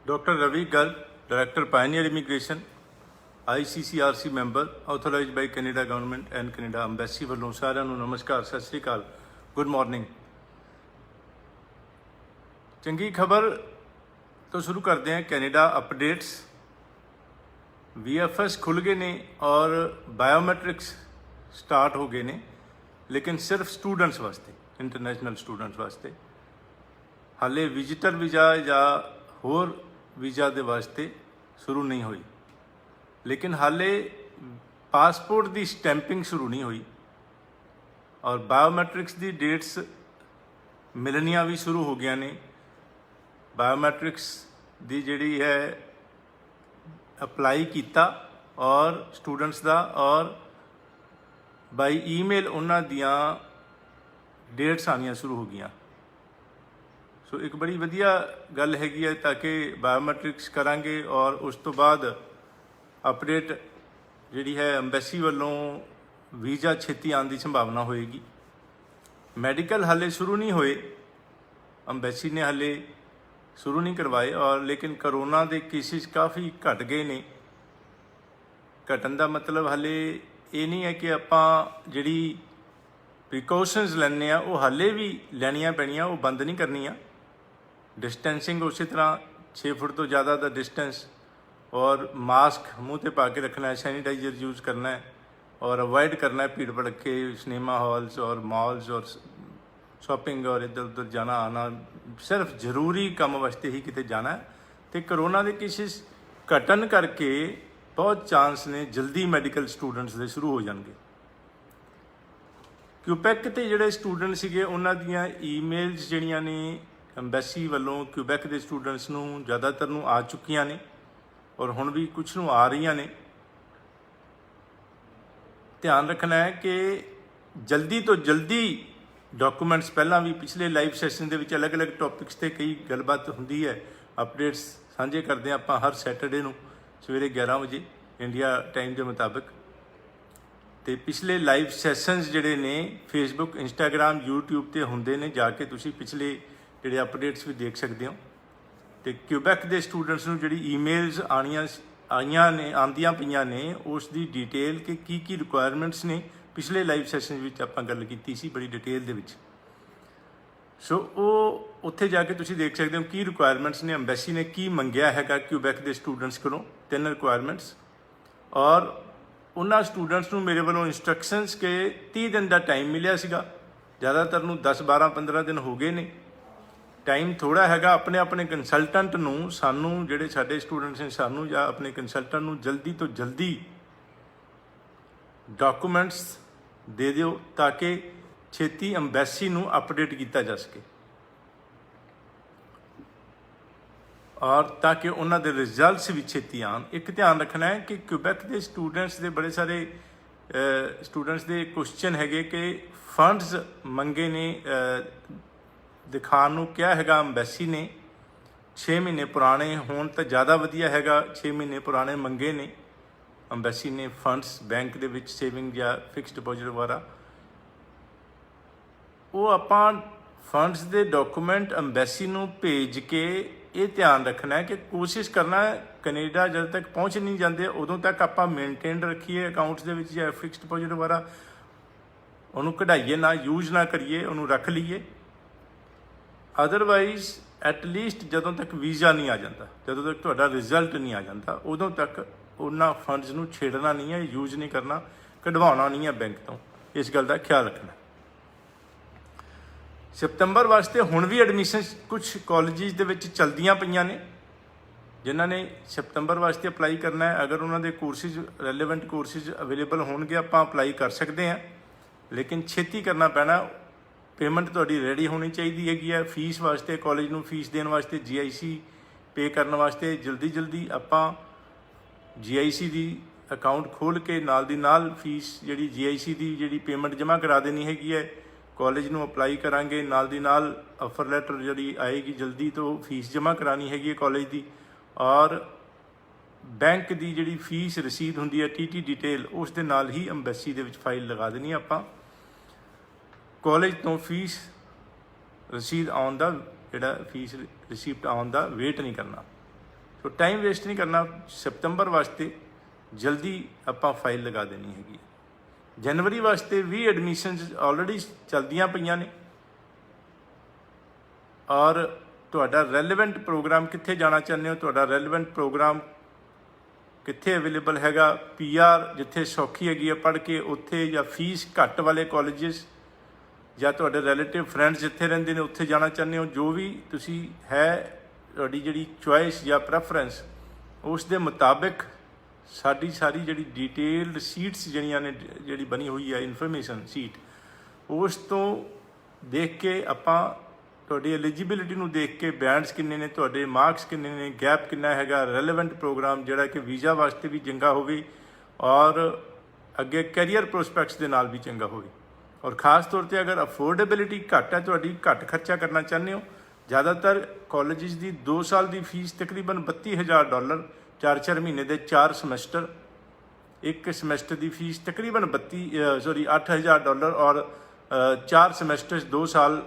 Dr. Ravi Garg, Director Pioneer Immigration, ICCRC member, authorized by Canada Government and Canada Embassy ਵੱਲੋਂ ਸਾਰਿਆਂ ਨੂੰ ਨਮਸਕਾਰ, ਸਤਿ ਸ਼੍ਰੀ ਅਕਾਲ, ਗੁੱਡ ਮਾਰਨਿੰਗ। ਚੰਗੀ ਖਬਰ ਤੋਂ ਸ਼ੁਰੂ ਕਰਦੇ ਹਾਂ। ਕੈਨੇਡਾ ਅਪਡੇਟਸ, VFS ਖੁੱਲ੍ਹ ਗਏ ਨੇ ਔਰ ਬਾਇਓਮੈਟ੍ਰਿਕਸ ਸਟਾਰਟ ਹੋ ਗਏ ਨੇ, ਲੇਕਿਨ ਸਿਰਫ ਸਟੂਡੈਂਟਸ ਵਾਸਤੇ, ਇੰਟਰਨੈਸ਼ਨਲ ਸਟੂਡੈਂਟਸ ਵਾਸਤੇ। ਹਾਲੇ ਵਿਜ਼ਿਟਰ ਵੀਜ਼ਾ ਜਾਂ ਹੋਰ ਵੀਜ਼ਾ ਦੇ ਵਾਸਤੇ ਸ਼ੁਰੂ ਨਹੀਂ ਹੋਈ, ਲੇਕਿਨ ਹਾਲੇ ਪਾਸਪੋਰਟ ਦੀ ਸਟੈਂਪਿੰਗ ਸ਼ੁਰੂ ਨਹੀਂ ਹੋਈ ਔਰ ਬਾਇਓਮੈਟ੍ਰਿਕਸ ਦੀ ਡੇਟਸ ਮਿਲਣੀਆਂ ਵੀ ਸ਼ੁਰੂ ਹੋ ਗਈਆਂ ਨੇ। ਬਾਇਓਮੈਟ੍ਰਿਕਸ ਦੀ ਜਿਹੜੀ ਹੈ ਅਪਲਾਈ ਕੀਤਾ ਔਰ ਸਟੂਡੈਂਟਸ ਦਾ, ਔਰ ਬਾਈ ਈਮੇਲ ਉਹਨਾਂ ਦੀਆਂ ਡੇਟਸ ਆਉਣੀਆਂ ਸ਼ੁਰੂ ਹੋ ਗਈਆਂ। ਸੋ ਇੱਕ ਬੜੀ ਵਧੀਆ ਗੱਲ ਹੈਗੀ ਹੈ, ਤਾਂ ਕਿ ਬਾਇਓਮੈਟ੍ਰਿਕਸ ਕਰਾਂਗੇ ਔਰ ਉਸ ਤੋਂ ਬਾਅਦ ਅਪਡੇਟ ਜਿਹੜੀ ਹੈ ਅੰਬੈਸੀ ਵੱਲੋਂ ਵੀਜ਼ਾ ਛੇਤੀ ਆਉਣ ਦੀ ਸੰਭਾਵਨਾ ਹੋਏਗੀ। ਮੈਡੀਕਲ ਹਾਲੇ ਸ਼ੁਰੂ ਨਹੀਂ ਹੋਏ, ਅੰਬੈਸੀ ਨੇ ਹਾਲੇ ਸ਼ੁਰੂ ਨਹੀਂ ਕਰਵਾਏ, ਔਰ ਲੇਕਿਨ ਕਰੋਨਾ ਦੇ ਕੇਸਿਸ ਕਾਫੀ ਘਟ ਗਏ ਨੇ। ਘਟਣ ਦਾ ਮਤਲਬ ਹਾਲੇ ਇਹ ਨਹੀਂ ਹੈ ਕਿ ਆਪਾਂ ਜਿਹੜੀ ਪ੍ਰੀਕਾਸ਼ਨਸ ਲੈਂਦੇ ਆ ਉਹ ਹਾਲੇ ਵੀ ਲੈਣੀਆਂ ਪੈਣੀਆਂ, ਉਹ ਬੰਦ ਨਹੀਂ ਕਰਨੀਆਂ। ਡਿਸਟੈਂਸਿੰਗ ਉਸੇ ਤਰ੍ਹਾਂ 6 ਫੁੱਟ ਤੋਂ ਜ਼ਿਆਦਾ ਦਾ ਡਿਸਟੈਂਸ, ਔਰ ਮਾਸਕ ਮੂੰਹ 'ਤੇ ਪਾ ਕੇ ਰੱਖਣਾ ਹੈ, ਸੈਨੀਟਾਈਜ਼ਰ ਯੂਜ਼ ਕਰਨਾ ਹੈ ਔਰ ਅਵੋਇਡ ਕਰਨਾ ਹੈ ਭੀੜ ਭੜੱਕੇ ਸਿਨੇਮਾ ਹਾਲਸ ਔਰ ਮਾਲਸ ਔਰ ਸ਼ਾਪਿੰਗ ਔਰ ਇੱਧਰ ਉੱਧਰ ਜਾਣਾ ਆਉਣਾ। ਸਿਰਫ ਜ਼ਰੂਰੀ ਕੰਮ ਵਾਸਤੇ ਹੀ ਕਿਤੇ ਜਾਣਾ। ਅਤੇ ਕਰੋਨਾ ਦੇ ਕੇਸਿਸ ਘਟਣ ਕਰਕੇ ਬਹੁਤ ਚਾਂਸ ਨੇ ਜਲਦੀ ਮੈਡੀਕਲ ਸਟੂਡੈਂਟਸ ਦੇ ਸ਼ੁਰੂ ਹੋ ਜਾਣਗੇ। ਕਿਊਬੈਕ 'ਤੇ ਜਿਹੜੇ ਸਟੂਡੈਂਟ ਸੀਗੇ ਉਹਨਾਂ ਦੀਆਂ ਈਮੇਲਸ ਜਿਹੜੀਆਂ ਨੇ ਅੰਬੈਸੀ ਵੱਲੋਂ ਕਿਊਬੈਕ ਦੇ ਸਟੂਡੈਂਟਸ ਨੂੰ ਜ਼ਿਆਦਾਤਰ ਨੂੰ ਆ ਚੁੱਕੀਆਂ ਨੇ ਔਰ ਹੁਣ ਵੀ ਕੁਛ ਨੂੰ ਆ ਰਹੀਆਂ ਨੇ। ਧਿਆਨ ਰੱਖਣਾ ਹੈ ਕਿ ਜਲਦੀ ਤੋਂ ਜਲਦੀ ਡਾਕੂਮੈਂਟਸ, ਪਹਿਲਾਂ ਵੀ ਪਿਛਲੇ ਲਾਈਵ ਸੈਸ਼ਨ ਦੇ ਵਿੱਚ ਅਲੱਗ-ਅਲੱਗ ਟੌਪਿਕਸ 'ਤੇ ਕਈ ਗੱਲਬਾਤ ਹੁੰਦੀ ਹੈ, ਅਪਡੇਟਸ ਸਾਂਝੇ ਕਰਦੇ ਹਾਂ ਆਪਾਂ ਹਰ ਸੈਟਰਡੇ ਨੂੰ ਸਵੇਰੇ 11 ਵਜੇ ਇੰਡੀਆ ਟਾਈਮ ਦੇ ਮੁਤਾਬਕ। ਅਤੇ ਪਿਛਲੇ ਲਾਈਵ ਸੈਸ਼ਨਸ ਜਿਹੜੇ ਨੇ ਫੇਸਬੁੱਕ, ਇੰਸਟਾਗ੍ਰਾਮ, YouTube 'ਤੇ ਹੁੰਦੇ ਨੇ, ਜਾ ਕੇ ਤੁਸੀਂ ਪਿਛਲੇ ਜਿਹੜੇ ਅਪਡੇਟਸ ਵੀ ਦੇਖ ਸਕਦੇ ਹੋ। ਅਤੇ ਕਿਊਬੈਕ ਦੇ ਸਟੂਡੈਂਟਸ ਨੂੰ ਜਿਹੜੀ ਈਮੇਲਸ ਆਉਂਦੀਆਂ ਪਈਆਂ ਨੇ, ਉਸ ਦੀ ਡਿਟੇਲ ਕਿ ਕੀ ਰਿਕੁਆਇਰਮੈਂਟਸ ਨੇ, ਪਿਛਲੇ ਲਾਈਵ ਸੈਸ਼ਨ ਵਿੱਚ ਆਪਾਂ ਗੱਲ ਕੀਤੀ ਸੀ ਬੜੀ ਡਿਟੇਲ ਦੇ ਵਿੱਚ। ਸੋ ਉਹ ਉੱਥੇ ਜਾ ਕੇ ਤੁਸੀਂ ਦੇਖ ਸਕਦੇ ਹੋ ਕੀ ਰਿਕੁਆਇਰਮੈਂਟਸ ਨੇ, ਅੰਬੈਸੀ ਨੇ ਕੀ ਮੰਗਿਆ ਹੈਗਾ ਕਿਊਬੈਕ ਦੇ ਸਟੂਡੈਂਟਸ ਕੋਲੋਂ। 3 ਰਿਕੁਆਇਰਮੈਂਟਸ, ਔਰ ਉਹਨਾਂ ਸਟੂਡੈਂਟਸ ਨੂੰ ਮੇਰੇ ਵੱਲੋਂ ਇੰਸਟਰਕਸ਼ਨਸ ਕਿ 30 ਦਿਨ ਦਾ ਟਾਈਮ ਮਿਲਿਆ ਸੀਗਾ, ਜ਼ਿਆਦਾਤਰ ਨੂੰ 10, 12, 15 ਦਿਨ ਹੋ ਗਏ ਨੇ। ਟਾਈਮ ਥੋੜ੍ਹਾ ਹੈਗਾ। ਆਪਣੇ ਕੰਸਲਟੈਂਟ ਨੂੰ, ਸਾਨੂੰ ਜਿਹੜੇ ਸਾਡੇ ਸਟੂਡੈਂਟਸ ਨੇ, ਸਾਨੂੰ ਜਾਂ ਆਪਣੇ ਕੰਸਲਟੈਂਟ ਨੂੰ ਜਲਦੀ ਤੋਂ ਜਲਦੀ ਡਾਕੂਮੈਂਟਸ ਦੇ ਦਿਓ ਤਾਂ ਕਿ ਛੇਤੀ ਅੰਬੈਸੀ ਨੂੰ ਅਪਡੇਟ ਕੀਤਾ ਜਾ ਸਕੇ ਔਰ ਤਾਂ ਕਿ ਉਹਨਾਂ ਦੇ ਰਿਜ਼ਲਟਸ ਵੀ ਛੇਤੀ ਆਉਣ। ਇੱਕ ਧਿਆਨ ਰੱਖਣਾ ਹੈ ਕਿ ਕਿਊਬੈਕ ਦੇ ਸਟੂਡੈਂਟਸ ਦੇ ਬੜੇ ਸਾਰੇ ਸਟੂਡੈਂਟਸ ਦੇ ਕੁਐਸਚਨ ਹੈਗੇ ਕਿ ਫੰਡਸ ਮੰਗੇ ਨੇ, ਦਿਖਾਉਣ ਨੂੰ ਕਿਹਾ ਹੈਗਾ ਅੰਬੈਸੀ ਨੇ। 6 ਮਹੀਨੇ ਪੁਰਾਣੇ ਹੋਣ ਤਾਂ ਜ਼ਿਆਦਾ ਵਧੀਆ ਹੈਗਾ, 6 ਮਹੀਨੇ ਪੁਰਾਣੇ ਮੰਗੇ ਨੇ ਅੰਬੈਸੀ ਨੇ ਫੰਡਸ ਬੈਂਕ ਦੇ ਵਿੱਚ, ਸੇਵਿੰਗ ਜਾਂ ਫਿਕਸਡ ਡਿਪੋਜ਼ਿਟ ਵਗੈਰਾ। ਉਹ ਆਪਾਂ ਫੰਡਸ ਦੇ ਡਾਕੂਮੈਂਟ ਅੰਬੈਸੀ ਨੂੰ ਭੇਜ ਕੇ ਇਹ ਧਿਆਨ ਰੱਖਣਾ ਹੈ ਕਿ ਕੋਸ਼ਿਸ਼ ਕਰਨਾ ਕੈਨੇਡਾ ਜਦ ਤੱਕ ਪਹੁੰਚ ਨਹੀਂ ਜਾਂਦੇ ਉਦੋਂ ਤੱਕ ਆਪਾਂ ਮੇਨਟੇਨ ਰੱਖੀਏ ਅਕਾਊਂਟਸ ਦੇ ਵਿੱਚ, ਜਾਂ ਫਿਕਸਡ ਡਿਪੋਜ਼ਿਟ ਵਗੈਰਾ ਉਹਨੂੰ ਕਢਾਈਏ ਨਾ, ਯੂਜ਼ ਨਾ ਕਰੀਏ, ਉਹਨੂੰ ਰੱਖ ਲਈਏ। ਅਦਰਵਾਈਜ਼ ਐਟਲੀਸਟ ਜਦੋਂ ਤੱਕ ਵੀਜ਼ਾ ਨਹੀਂ ਆ ਜਾਂਦਾ, ਜਦੋਂ ਤੱਕ ਤੁਹਾਡਾ ਰਿਜ਼ਲਟ ਨਹੀਂ ਆ ਜਾਂਦਾ, ਉਦੋਂ ਤੱਕ ਉਹਨਾਂ ਫੰਡਸ ਨੂੰ ਛੇੜਨਾ ਨਹੀਂ ਹੈ, ਯੂਜ਼ ਨਹੀਂ ਕਰਨਾ, ਕਢਵਾਉਣਾ ਨਹੀਂ ਹੈ ਬੈਂਕ ਤੋਂ। ਇਸ ਗੱਲ ਦਾ ਖਿਆਲ ਰੱਖਣਾ। ਸਤੰਬਰ ਵਾਸਤੇ ਹੁਣ ਵੀ ਐਡਮਿਸ਼ਨਸ ਕੁਛ ਕਾਲਜਿਸ ਦੇ ਵਿੱਚ ਚਲਦੀਆਂ ਪਈਆਂ ਨੇ। ਜਿਨ੍ਹਾਂ ਨੇ ਸਤੰਬਰ ਵਾਸਤੇ ਅਪਲਾਈ ਕਰਨਾ ਹੈ, ਅਗਰ ਉਹਨਾਂ ਦੇ ਕੋਰਸਿਸ, ਰੈਲੇਵੈਂਟ ਕੋਰਸਿਸ ਅਵੇਲੇਬਲ ਹੋਣਗੇ, ਆਪਾਂ ਅਪਲਾਈ ਕਰ ਸਕਦੇ ਹਾਂ, ਲੇਕਿਨ ਛੇਤੀ ਕਰਨਾ ਪੈਣਾ। ਪੇਮੈਂਟ ਤੁਹਾਡੀ ਰੈਡੀ ਹੋਣੀ ਚਾਹੀਦੀ ਹੈਗੀ ਹੈ। ਫੀਸ ਵਾਸਤੇ, ਕਾਲਜ ਨੂੰ ਫੀਸ ਦੇਣ ਵਾਸਤੇ, GIC ਪੇ ਕਰਨ ਵਾਸਤੇ ਜਲਦੀ ਆਪਾਂ GIC ਦੀ ਅਕਾਊਂਟ ਖੋਲ੍ਹ ਕੇ ਨਾਲ ਦੀ ਨਾਲ ਫੀਸ ਜਿਹੜੀ GIC ਦੀ ਜਿਹੜੀ ਪੇਮੈਂਟ ਜਮ੍ਹਾਂ ਕਰਾ ਦੇਣੀ ਹੈਗੀ ਹੈ। ਕਾਲਜ ਨੂੰ ਅਪਲਾਈ ਕਰਾਂਗੇ, ਨਾਲ ਦੀ ਨਾਲ ਆਫਰ ਲੈਟਰ ਜਿਹੜੀ ਆਏਗੀ ਜਲਦੀ ਤੋਂ ਫੀਸ ਜਮ੍ਹਾਂ ਕਰਾਉਣੀ ਹੈਗੀ ਹੈ ਕਾਲਜ ਦੀ, ਔਰ ਬੈਂਕ ਦੀ ਜਿਹੜੀ ਫੀਸ ਰਸੀਦ ਹੁੰਦੀ ਹੈ TT ਡਿਟੇਲ, ਉਸ ਦੇ ਨਾਲ ਹੀ ਅੰਬੈਸੀ ਦੇ ਵਿੱਚ ਫਾਈਲ ਲਗਾ ਦੇਣੀ ਆਪਾਂ। ਕਾਲਜ ਤੋਂ ਫੀਸ ਰਸੀਦ ਆਉਣ ਦਾ, ਜਿਹੜਾ ਫੀਸ ਰਿਸੀਪਟ ਆਉਣ ਦਾ ਵੇਟ ਨਹੀਂ ਕਰਨਾ। ਸੋ ਟਾਈਮ ਵੇਸਟ ਨਹੀਂ ਕਰਨਾ, ਸਤੰਬਰ ਵਾਸਤੇ ਜਲਦੀ ਆਪਾਂ ਫਾਈਲ ਲਗਾ ਦੇਣੀ ਹੈਗੀ। ਜਨਵਰੀ ਵਾਸਤੇ ਵੀ ਐਡਮਿਸ਼ਨਸ ਆਲਰੇਡੀ ਚੱਲਦੀਆਂ ਪਈਆਂ ਨੇ, ਔਰ ਤੁਹਾਡਾ ਰੈਲੇਵੈਂਟ ਪ੍ਰੋਗਰਾਮ ਕਿੱਥੇ ਜਾਣਾ ਚਾਹੁੰਦੇ ਹੋ, ਤੁਹਾਡਾ ਰੈਲੇਵੈਂਟ ਪ੍ਰੋਗਰਾਮ ਕਿੱਥੇ ਅਵੇਲੇਬਲ ਹੈਗਾ, PR ਜਿੱਥੇ ਸੌਖੀ ਹੈਗੀ ਆ ਪੜ੍ਹ ਕੇ ਉੱਥੇ, ਜਾਂ ਫੀਸ ਘੱਟ ਵਾਲੇ ਕਾਲਜਿਸ, ਜਾਂ ਤੁਹਾਡੇ ਰਿਲੇਟਿਵ ਫਰੈਂਡਸ ਜਿੱਥੇ ਰਹਿੰਦੇ ਨੇ ਉੱਥੇ ਜਾਣਾ ਚਾਹੁੰਦੇ ਹੋ, ਜੋ ਵੀ ਤੁਸੀਂ ਹੈ ਤੁਹਾਡੀ ਜਿਹੜੀ ਚੁਆਇਸ ਜਾਂ ਪ੍ਰੈਫਰੈਂਸ, ਉਸ ਦੇ ਮੁਤਾਬਿਕ ਸਾਡੀ ਸਾਰੀ ਜਿਹੜੀ ਡਿਟੇਲਡ ਸੀਟਸ ਜਿਹੜੀਆਂ ਨੇ, ਜਿਹੜੀ ਬਣੀ ਹੋਈ ਹੈ ਇਨਫੋਰਮੇਸ਼ਨ ਸੀਟ, ਉਸ ਤੋਂ ਦੇਖ ਕੇ ਆਪਾਂ ਤੁਹਾਡੀ ਐਲੀਜੀਬਿਲਿਟੀ ਨੂੰ ਦੇਖ ਕੇ ਬੈਂਡਸ ਕਿੰਨੇ ਨੇ, ਤੁਹਾਡੇ ਮਾਰਕਸ ਕਿੰਨੇ ਨੇ, ਗੈਪ ਕਿੰਨਾ ਹੈਗਾ, ਰੈਲੇਵੈਂਟ ਪ੍ਰੋਗਰਾਮ ਜਿਹੜਾ ਕਿ ਵੀਜ਼ਾ ਵਾਸਤੇ ਵੀ ਚੰਗਾ ਹੋਵੇ ਔਰ ਅੱਗੇ ਕੈਰੀਅਰ ਪ੍ਰੋਸਪੈਕਟਸ ਦੇ ਨਾਲ ਵੀ ਚੰਗਾ ਹੋਵੇ। ਔਰ ख़ास ਤੌਰ 'ਤੇ ਅਗਰ ਅਫੋਰਡੇਬਿਲਿਟੀ ਘੱਟ ਹੈ ਤੁਹਾਡੀ, ਘੱਟ ਖਰਚਾ ਕਰਨਾ ਚਾਹੁੰਦੇ ਹੋ, ਜ਼ਿਆਦਾਤਰ ਕਾਲਜਿਸ ਦੀ 2 ਸਾਲ ਦੀ ਫੀਸ ਤਕਰੀਬਨ $32,000, 4-4 ਮਹੀਨੇ ਦੇ 4 ਸਮੈਸਟਰ, ਇੱਕ ਸਮੈਸਟਰ ਦੀ ਫੀਸ ਤਕਰੀਬਨ $8,000 ਔਰ 4 ਸਮੈਸਟਰਸ 2 ਸਾਲ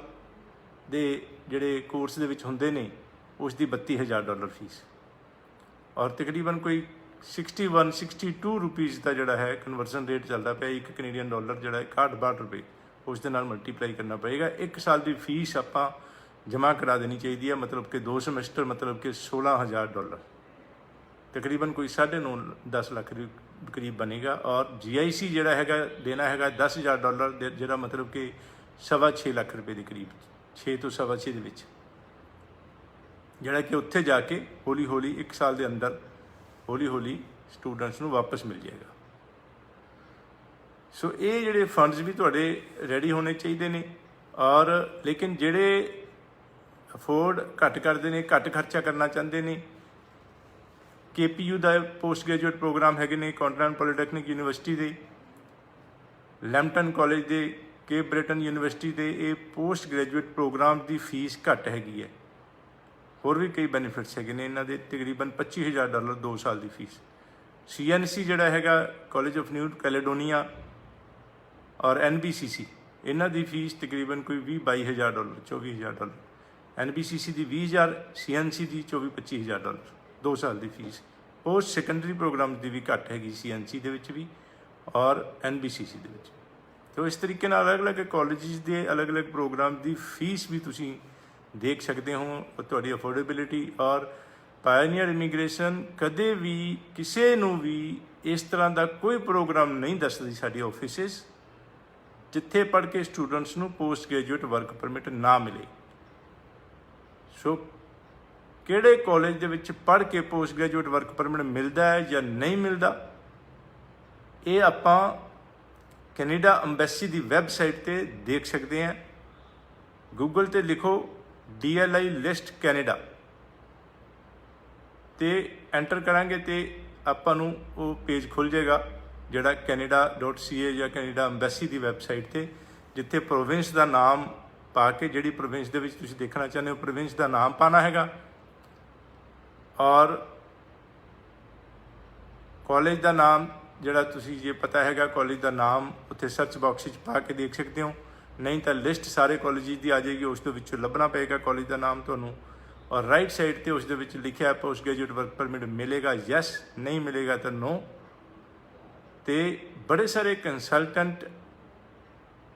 ਦੇ ਜਿਹੜੇ ਕੋਰਸ ਦੇ ਵਿੱਚ ਹੁੰਦੇ ਨੇ ਉਸ ਦੀ $32,000 ਫੀਸ, ਔਰ ਤਕਰੀਬਨ ਕੋਈ 62 ਰੁਪੀਜ਼ ਦਾ ਜਿਹੜਾ ਹੈ ਕਨਵਰਜ਼ਨ ਰੇਟ ਚੱਲਦਾ ਪਿਆ, ਇੱਕ ਕੈਨੇਡੀਅਨ ਡਾਲਰ ਜਿਹੜਾ 61-62 ਰੁਪਏ, ਉਸ ਦੇ ਨਾਲ ਮਲਟੀਪਲਾਈ ਕਰਨਾ ਪਏਗਾ। 1 ਸਾਲ ਦੀ ਫੀਸ ਆਪਾਂ ਜਮ੍ਹਾਂ ਕਰਾ ਦੇਣੀ ਚਾਹੀਦੀ ਹੈ, ਮਤਲਬ ਕਿ 2 ਸਮੈਸਟਰ ਮਤਲਬ ਕਿ $16,000, ਤਕਰੀਬਨ ਕੋਈ 9.5-10 ਲੱਖ ਦੇ ਕਰੀਬ ਬਣੇਗਾ। ਔਰ GIC ਜਿਹੜਾ ਹੈਗਾ ਦੇਣਾ ਹੈਗਾ $10,000, ਜਿਹੜਾ ਮਤਲਬ ਕਿ 6.25 ਲੱਖ ਰੁਪਏ ਦੇ ਕਰੀਬ, 6 ਤੋਂ 6.25 ਦੇ ਵਿੱਚ, ਜਿਹੜਾ ਕਿ ਉੱਥੇ ਜਾ ਕੇ ਹੌਲੀ ਹੌਲੀ 1 ਸਾਲ ਦੇ ਅੰਦਰ ਹੌਲੀ ਹੌਲੀ ਸਟੂਡੈਂਟਸ ਨੂੰ ਵਾਪਸ ਮਿਲ ਜਾਏਗਾ। ਸੋ ਇਹ ਜਿਹੜੇ ਫੰਡਸ ਵੀ ਤੁਹਾਡੇ ਰੈਡੀ ਹੋਣੇ ਚਾਹੀਦੇ ਨੇ, ਔਰ ਲੇਕਿਨ ਜਿਹੜੇ ਅਫੋਰਡ ਘੱਟ ਕਰਦੇ ਨੇ, ਘੱਟ ਖਰਚਾ ਕਰਨਾ ਚਾਹੁੰਦੇ ਨੇ, KPU ਦਾ ਪੋਸਟ ਗ੍ਰੈਜੂਏਟ ਪ੍ਰੋਗਰਾਮ ਹੈਗੇ ਨੇ, ਕੌਂਟੀਨੈਂਟਲ ਪੋਲੀਟੈਕਨਿਕ ਯੂਨੀਵਰਸਿਟੀ ਦੇ, ਲੈਂਪਟਨ ਕਾਲਜ ਦੇ, ਕੇਪ ਬ੍ਰਿਟਨ ਯੂਨੀਵਰਸਿਟੀ ਦੇ, ਇਹ ਪੋਸਟ ਗ੍ਰੈਜੂਏਟ ਪ੍ਰੋਗਰਾਮ ਦੀ ਫੀਸ ਘੱਟ ਹੈਗੀ ਹੈ। ਹੋਰ ਵੀ ਕਈ ਬੈਨੀਫਿਟਸ ਹੈਗੇ ਨੇ ਇਹਨਾਂ ਦੇ, ਤਕਰੀਬਨ $25,000 2 ਸਾਲ ਦੀ ਫੀਸ। CNC ਜਿਹੜਾ ਹੈਗਾ ਕਾਲਜ ਆਫ ਨਿਊ ਕੈਲੇਡੋਨੀਆ ਔਰ NBCC, ਇਹਨਾਂ ਦੀ ਫੀਸ ਤਕਰੀਬਨ ਕੋਈ $22,000, $24,000, NBCC ਦੀ 20,000, CNC ਦੀ 24-25,000 2 ਸਾਲ ਦੀ ਫੀਸ। ਪੋਸਟ ਸੈਕੰਡਰੀ ਪ੍ਰੋਗਰਾਮ ਦੀ ਵੀ ਘੱਟ ਹੈਗੀ CNC ਦੇ ਵਿੱਚ ਵੀ ਔਰ NBCC ਦੇ ਵਿੱਚ। ਤੋ ਇਸ ਤਰੀਕੇ ਨਾਲ ਅਲੱਗ-ਅਲੱਗ ਕਾਲਜਿਸ ਦੇ ਅਲੱਗ-ਅਲੱਗ ਪ੍ਰੋਗਰਾਮ ਦੀ ਫੀਸ ਵੀ ਤੁਸੀਂ ਦੇਖ ਸਕਦੇ ਹੋ, ਤੁਹਾਡੀ ਅਫੋਰਡੇਬਿਲਿਟੀ। ਔਰ ਪਾਇਨੀਅਰ ਇਮੀਗ੍ਰੇਸ਼ਨ ਕਦੇ ਵੀ ਕਿਸੇ ਨੂੰ ਵੀ ਇਸ ਤਰ੍ਹਾਂ ਦਾ ਕੋਈ ਪ੍ਰੋਗਰਾਮ ਨਹੀਂ ਦੱਸਦੀ ਸਾਡੀ ਆਫਿਸਿਸ ਜਿੱਥੇ ਪੜ੍ਹ ਕੇ ਸਟੂਡੈਂਟਸ ਨੂੰ ਪੋਸਟ ਗ੍ਰੈਜੂਏਟ ਵਰਕ ਪਰਮਿਟ ਨਾ ਮਿਲੇ। ਸੋ ਕਿਹੜੇ ਕਾਲਜ ਦੇ ਵਿੱਚ ਪੜ੍ਹ ਕੇ ਪੋਸਟ ਗ੍ਰੈਜੂਏਟ ਵਰਕ ਪਰਮਿਟ ਮਿਲਦਾ ਹੈ ਜਾਂ ਨਹੀਂ ਮਿਲਦਾ, ਇਹ ਆਪਾਂ ਕੈਨੇਡਾ ਅੰਬੈਸੀ ਦੀ ਵੈਬਸਾਈਟ 'ਤੇ ਦੇਖ ਸਕਦੇ ਹਾਂ। ਗੂਗਲ 'ਤੇ ਲਿਖੋ DLI ਲਿਸਟ ਕੈਨੇਡਾ ਤੇ ਐਂਟਰ ਕਰਾਂਗੇ ਤੇ ਆਪਾਂ ਨੂੰ ਉਹ ਪੇਜ ਖੁੱਲ੍ਹ ਜਾਏਗਾ ਜਿਹੜਾ canada.ca ਜਾਂ ਕੈਨੇਡਾ ਅੰਬੈਸੀ ਦੀ ਵੈਬਸਾਈਟ 'ਤੇ, ਜਿੱਥੇ ਪ੍ਰੋਵਿੰਸ ਦਾ ਨਾਮ ਪਾ ਕੇ, ਜਿਹੜੀ ਪ੍ਰੋਵਿੰਸ ਦੇ ਵਿੱਚ ਤੁਸੀਂ ਦੇਖਣਾ ਚਾਹੁੰਦੇ ਹੋ ਪ੍ਰੋਵਿੰਸ ਦਾ ਨਾਮ ਪਾਉਣਾ ਹੈਗਾ, ਔਰ ਕਾਲਜ ਦਾ ਨਾਮ ਜਿਹੜਾ ਤੁਸੀਂ ਜੇ ਪਤਾ ਹੈਗਾ ਕਾਲਜ ਦਾ ਨਾਮ ਉੱਥੇ ਸਰਚ ਬਾਕਸ ਵਿੱਚ ਪਾ ਕੇ ਦੇਖ ਸਕਦੇ ਹੋ, ਨਹੀਂ ਤਾਂ ਲਿਸਟ ਸਾਰੇ ਕਾਲਜਿਸ ਦੀ ਆ ਜਾਏਗੀ, ਉਸ ਦੇ ਵਿੱਚੋਂ ਲੱਭਣਾ ਪਏਗਾ ਕਾਲਜ ਦਾ ਨਾਮ ਤੁਹਾਨੂੰ। ਔਰ ਰਾਈਟ ਸਾਈਡ 'ਤੇ ਉਸ ਦੇ ਵਿੱਚ ਲਿਖਿਆ ਪੋਸਟ ਗ੍ਰੈਜੂਏਟ ਵਰਕ ਪਰਮਿਟ ਮਿਲੇਗਾ ਯੈਸ, ਨਹੀਂ ਮਿਲੇਗਾ ਤਾਂ ਨੋ। ਤੇ ਬੜੇ ਸਾਰੇ ਕੰਸਲਟੈਂਟ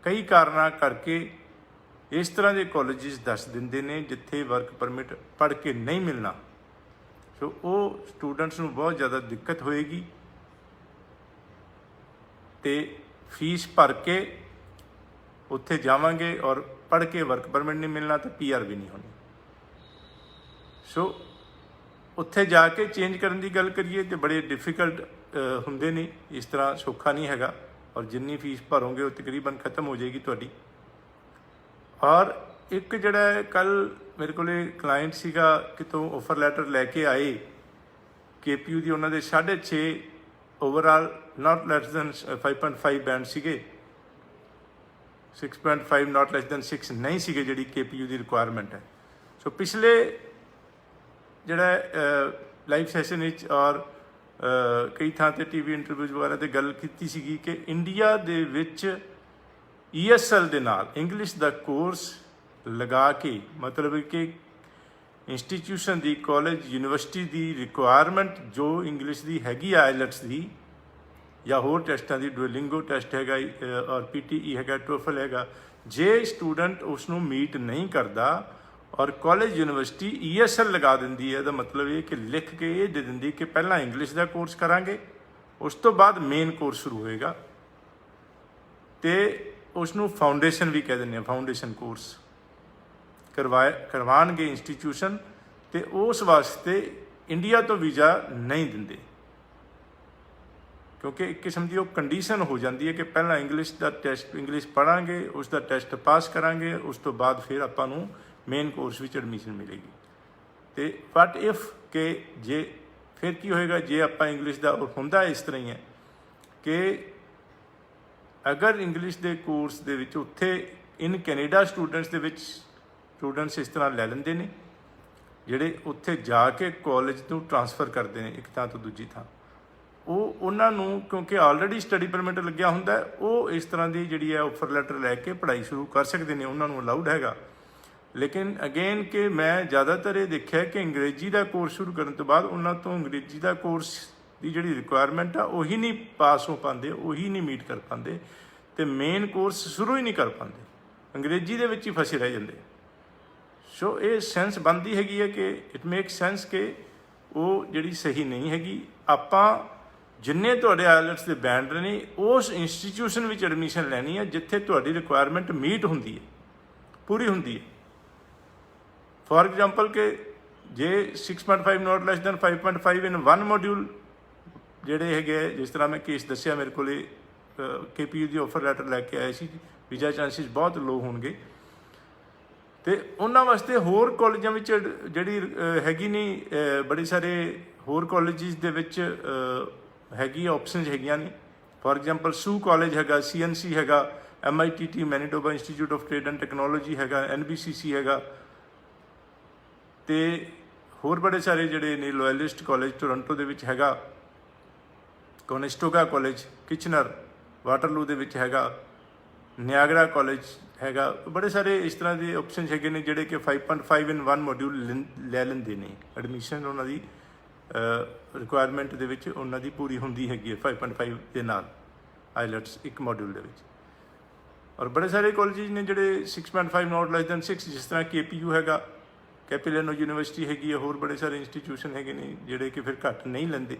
ਕਈ ਕਾਰਨਾਂ ਕਰਕੇ ਇਸ ਤਰ੍ਹਾਂ ਦੇ ਕਾਲਜਿਸ ਦੱਸ ਦਿੰਦੇ ਨੇ ਜਿੱਥੇ ਵਰਕ ਪਰਮਿਟ ਪੜ੍ਹ ਕੇ ਨਹੀਂ ਮਿਲਣਾ। ਸੋ ਉਹ ਸਟੂਡੈਂਟਸ ਨੂੰ ਬਹੁਤ ਜ਼ਿਆਦਾ ਦਿੱਕਤ ਹੋਏਗੀ ਤੇ ਫੀਸ ਭਰ ਕੇ ਉੱਥੇ ਜਾਵਾਂਗੇ ਔਰ ਪੜ੍ਹ ਕੇ ਵਰਕ ਪਰਮਿਟ ਨਹੀਂ ਮਿਲਣਾ ਤਾਂ PR ਵੀ ਨਹੀਂ ਹੋਣੀ। ਸੋ ਉੱਥੇ ਜਾ ਕੇ ਚੇਂਜ ਕਰਨ ਦੀ ਗੱਲ ਕਰੀਏ ਤਾਂ ਬੜੇ ਡਿਫਿਕਲਟ ਹੁੰਦੇ ਨੇ, ਇਸ ਤਰ੍ਹਾਂ ਸੌਖਾ ਨਹੀਂ ਹੈਗਾ, ਔਰ ਜਿੰਨੀ ਫੀਸ ਭਰੋਗੇ ਉਹ ਤਕਰੀਬਨ ਖਤਮ ਹੋ ਜਾਏਗੀ ਤੁਹਾਡੀ। ਔਰ ਇੱਕ ਜਿਹੜਾ ਕੱਲ੍ਹ ਮੇਰੇ ਕੋਲ ਕਲਾਇੰਟ ਸੀਗਾ, ਕਿਤੋਂ ਆਫਰ ਲੈਟਰ ਲੈ ਕੇ ਆਏ KPU ਦੀ, ਉਹਨਾਂ ਦੇ 6.5 ਓਵਰਆਲ, ਨਾਟ ਲੈਸ ਦੈਨ 5.5 ਬੈਂਡ ਸੀਗੇ, 6.5 ਨਾਟ ਲੈਸ ਦੈਨ 6 ਨਹੀਂ ਸੀਗੇ ਜਿਹੜੀ KPU ਦੀ ਰਿਕੁਆਇਰਮੈਂਟ ਹੈ। ਸੋ ਪਿਛਲੇ ਜਿਹੜਾ ਲਾਈਵ ਸੈਸ਼ਨ ਵਿੱਚ ਔਰ ਕਈ ਥਾਂ 'ਤੇ TV ਇੰਟਰਵਿਊਜ਼ ਵਗੈਰਾ 'ਤੇ ਗੱਲ ਕੀਤੀ ਸੀਗੀ ਕਿ ਇੰਡੀਆ ਦੇ ਵਿੱਚ ESL ਦੇ ਨਾਲ ਇੰਗਲਿਸ਼ ਦਾ ਕੋਰਸ ਲਗਾ ਕੇ, ਮਤਲਬ ਕਿ ਇੰਸਟੀਟਿਊਸ਼ਨ ਦੀ, ਕਾਲਜ ਯੂਨੀਵਰਸਿਟੀ ਦੀ ਰਿਕੁਆਇਰਮੈਂਟ ਜੋ ਇੰਗਲਿਸ਼ ਦੀ ਹੈਗੀ ਆ ਆਈਲੈਟਸ ਦੀ ਜਾਂ ਹੋਰ ਟੈਸਟਾਂ ਦੀ, ਡੁਓਲਿੰਗੋ ਟੈਸਟ ਹੈਗਾ ਔਰ PTE ਹੈਗਾ, ਟੋਫਲ ਹੈਗਾ, ਜੇ ਸਟੂਡੈਂਟ ਉਸ ਨੂੰ ਮੀਟ ਨਹੀਂ ਕਰਦਾ ਔਰ ਕਾਲਜ ਯੂਨੀਵਰਸਿਟੀ ESL ਲਗਾ ਦਿੰਦੀ ਹੈ, ਇਹਦਾ ਮਤਲਬ ਇਹ ਕਿ ਲਿਖ ਕੇ ਇਹ ਦੇ ਦਿੰਦੀ ਕਿ ਪਹਿਲਾਂ ਇੰਗਲਿਸ਼ ਦਾ ਕੋਰਸ ਕਰਾਂਗੇ, ਉਸ ਤੋਂ ਬਾਅਦ ਮੇਨ ਕੋਰਸ ਸ਼ੁਰੂ ਹੋਏਗਾ, ਅਤੇ ਉਸ ਨੂੰ ਫਾਊਂਡੇਸ਼ਨ ਵੀ ਕਹਿ ਦਿੰਦੇ ਹਾਂ, ਫਾਊਂਡੇਸ਼ਨ ਕੋਰਸ ਕਰਵਾਉਣਗੇ ਇੰਸਟੀਟਿਊਸ਼ਨ, ਅਤੇ ਉਸ ਵਾਸਤੇ ਇੰਡੀਆ ਤੋਂ ਵੀਜ਼ਾ ਨਹੀਂ ਦਿੰਦੇ, ਕਿਉਂਕਿ ਇੱਕ ਕਿਸਮ ਦੀ ਉਹ ਕੰਡੀਸ਼ਨ ਹੋ ਜਾਂਦੀ ਹੈ ਕਿ ਪਹਿਲਾਂ ਇੰਗਲਿਸ਼ ਦਾ ਟੈਸਟ, ਇੰਗਲਿਸ਼ ਪੜ੍ਹਾਂਗੇ, ਉਸ ਦਾ ਟੈਸਟ ਪਾਸ ਕਰਾਂਗੇ, ਉਸ ਤੋਂ ਬਾਅਦ ਫਿਰ ਆਪਾਂ ਨੂੰ ਮੇਨ ਕੋਰਸ ਵਿੱਚ ਐਡਮਿਸ਼ਨ ਮਿਲੇਗੀ। ਅਤੇ ਬਟ ਇਫ ਕਿ ਜੇ ਫਿਰ ਕੀ ਹੋਏਗਾ, ਜੇ ਆਪਾਂ ਇੰਗਲਿਸ਼ ਦਾ ਹੁੰਦਾ ਇਸ ਤਰ੍ਹਾਂ ਹੀ ਹੈ ਕਿ ਅਗਰ ਇੰਗਲਿਸ਼ ਦੇ ਕੋਰਸ ਦੇ ਵਿੱਚ ਉੱਥੇ ਇਨ ਕੈਨੇਡਾ ਸਟੂਡੈਂਟਸ ਦੇ ਵਿੱਚ ਸਟੂਡੈਂਟਸ ਇਸ ਤਰ੍ਹਾਂ ਲੈ ਲੈਂਦੇ ਨੇ ਜਿਹੜੇ ਉੱਥੇ ਜਾ ਕੇ ਕਾਲਜ ਤੋਂ ਟਰਾਂਸਫਰ ਕਰਦੇ ਨੇ ਇੱਕ ਥਾਂ ਤੋਂ ਦੂਜੀ ਥਾਂ, ਉਹਨਾਂ ਨੂੰ ਕਿਉਂਕਿ ਆਲਰੇਡੀ ਸਟੱਡੀ ਪਰਮਿਟ ਲੱਗਿਆ ਹੁੰਦਾ, ਉਹ ਇਸ ਤਰ੍ਹਾਂ ਦੀ ਜਿਹੜੀ ਹੈ ਆਫਰ ਲੈਟਰ ਲੈ ਕੇ ਪੜ੍ਹਾਈ ਸ਼ੁਰੂ ਕਰ ਸਕਦੇ ਨੇ, ਉਹਨਾਂ ਨੂੰ ਅਲਾਊਡ ਹੈਗਾ। ਲੇਕਿਨ ਅਗੇਨ ਕਿ ਮੈਂ ਜ਼ਿਆਦਾਤਰ ਇਹ ਦੇਖਿਆ ਕਿ ਅੰਗਰੇਜ਼ੀ ਦਾ ਕੋਰਸ ਸ਼ੁਰੂ ਕਰਨ ਤੋਂ ਬਾਅਦ ਉਹਨਾਂ ਤੋਂ ਅੰਗਰੇਜ਼ੀ ਦਾ ਕੋਰਸ ਦੀ ਜਿਹੜੀ ਰਿਕੁਆਇਰਮੈਂਟ ਆ ਉਹੀ ਨਹੀਂ ਪਾਸ ਹੋ ਪਾਉਂਦੇ, ਉਹੀ ਨਹੀਂ ਮੀਟ ਕਰ ਪਾਉਂਦੇ, ਅਤੇ ਮੇਨ ਕੋਰਸ ਸ਼ੁਰੂ ਹੀ ਨਹੀਂ ਕਰ ਪਾਉਂਦੇ, ਅੰਗਰੇਜ਼ੀ ਦੇ ਵਿੱਚ ਹੀ ਫਸੇ ਰਹਿ ਜਾਂਦੇ। ਸੋ ਇਹ ਸੈਂਸ ਬਣਦੀ ਹੈਗੀ ਹੈ ਕਿ ਇਟ ਮੇਕ ਸੈਂਸ ਕਿ ਉਹ ਜਿਹੜੀ ਸਹੀ ਨਹੀਂ ਹੈਗੀ। ਆਪਾਂ ਜਿੰਨੇ ਤੁਹਾਡੇ ਆਈਲੈਟਸ ਦੇ ਬੈਂਡ ਨੇ ਉਸ ਇੰਸਟੀਟਿਊਸ਼ਨ ਵਿੱਚ ਐਡਮਿਸ਼ਨ ਲੈਣੀ ਹੈ ਜਿੱਥੇ ਤੁਹਾਡੀ ਰਿਕੁਆਇਰਮੈਂਟ ਮੀਟ ਹੁੰਦੀ ਹੈ, ਪੂਰੀ ਹੁੰਦੀ ਹੈ। ਫੋਰ ਐਗਜ਼ਾਮਪਲ ਕਿ ਜੇ 6.5 ਨੋਟ ਲੈਸ ਦੈਨ 5.5 ਇਨ 1 ਮੋਡਿਊਲ ਜਿਹੜੇ ਹੈਗੇ, ਜਿਸ ਤਰ੍ਹਾਂ ਮੈਂ ਕੇਸ ਦੱਸਿਆ, ਮੇਰੇ ਕੋਲ KPU ਦੀ ਆਫਰ ਲੈਟਰ ਲੈ ਕੇ ਆਏ ਸੀ, ਵੀਜ਼ਾ ਚਾਂਸਿਸ ਬਹੁਤ ਲੋ ਹੋਣਗੇ, ਅਤੇ ਉਹਨਾਂ ਵਾਸਤੇ ਹੋਰ ਕਾਲਜਾਂ ਵਿੱਚ ਜਿਹੜੀ ਹੈਗੀ ਨਹੀਂ, ਬੜੇ ਸਾਰੇ ਹੋਰ ਕਾਲਜਿਸ ਦੇ ਵਿੱਚ ਹੈਗੀ ਆਪਸ਼ਨਸ ਹੈਗੀਆਂ ਨੇ। ਫੋਰ ਐਗਜ਼ਾਮਪਲ ਸੂ ਕਾਲਜ ਹੈਗਾ, CNC ਹੈਗਾ, MITT Manitoba institute of trade and technology ਹੈਗਾ, NBCC ਹੈਗਾ, ਅਤੇ ਹੋਰ ਬੜੇ ਸਾਰੇ ਜਿਹੜੇ ਨੇ, ਲੋਇਲਿਸਟ ਕਾਲਜ ਟੋਰੰਟੋ ਦੇ ਵਿੱਚ ਹੈਗਾ, ਕੋਨੈਸਟੋਗਾ ਕਾਲਜ, ਕਿਚਨਰ ਵਾਟਰਲੂ ਦੇ ਵਿੱਚ ਹੈਗਾ, ਨਿਆਗਰਾ ਕਾਲਜ ਹੈਗਾ, ਬੜੇ ਸਾਰੇ ਇਸ ਤਰ੍ਹਾਂ ਦੇ ਆਪਸ਼ਨਸ ਹੈਗੇ ਨੇ ਜਿਹੜੇ ਕਿ 5.5 ਇਨ 1 ਮੋਡਿਊਲ ਲੈ ਲੈਂਦੇ ਨੇ ਐਡਮਿਸ਼ਨ, ਉਹਨਾਂ ਦੀ ਰਿਕੁਆਇਰਮੈਂਟ ਦੇ ਵਿੱਚ ਉਹਨਾਂ ਦੀ ਪੂਰੀ ਹੁੰਦੀ ਹੈਗੀ ਹੈ 5.5 ਦੇ ਨਾਲ ਆਈਲੈਟਸ ਇੱਕ ਮੋਡਿਊਲ ਦੇ ਵਿੱਚ। ਔਰ ਬੜੇ ਸਾਰੇ ਕਾਲਜਿਸ ਨੇ ਜਿਹੜੇ 6.5 ਨੋਟ ਲੈਸ ਦੈਨ 6, ਜਿਸ ਤਰ੍ਹਾਂ KPU ਹੈਗਾ, ਕੈਪੀਲੈਨੋ ਯੂਨੀਵਰਸਿਟੀ ਹੈਗੀ ਹੈ, ਹੋਰ ਬੜੇ ਸਾਰੇ ਇੰਸਟੀਟਿਊਸ਼ਨ ਹੈਗੇ ਨੇ ਜਿਹੜੇ ਕਿ ਫਿਰ ਘੱਟ ਨਹੀਂ ਲੈਂਦੇ,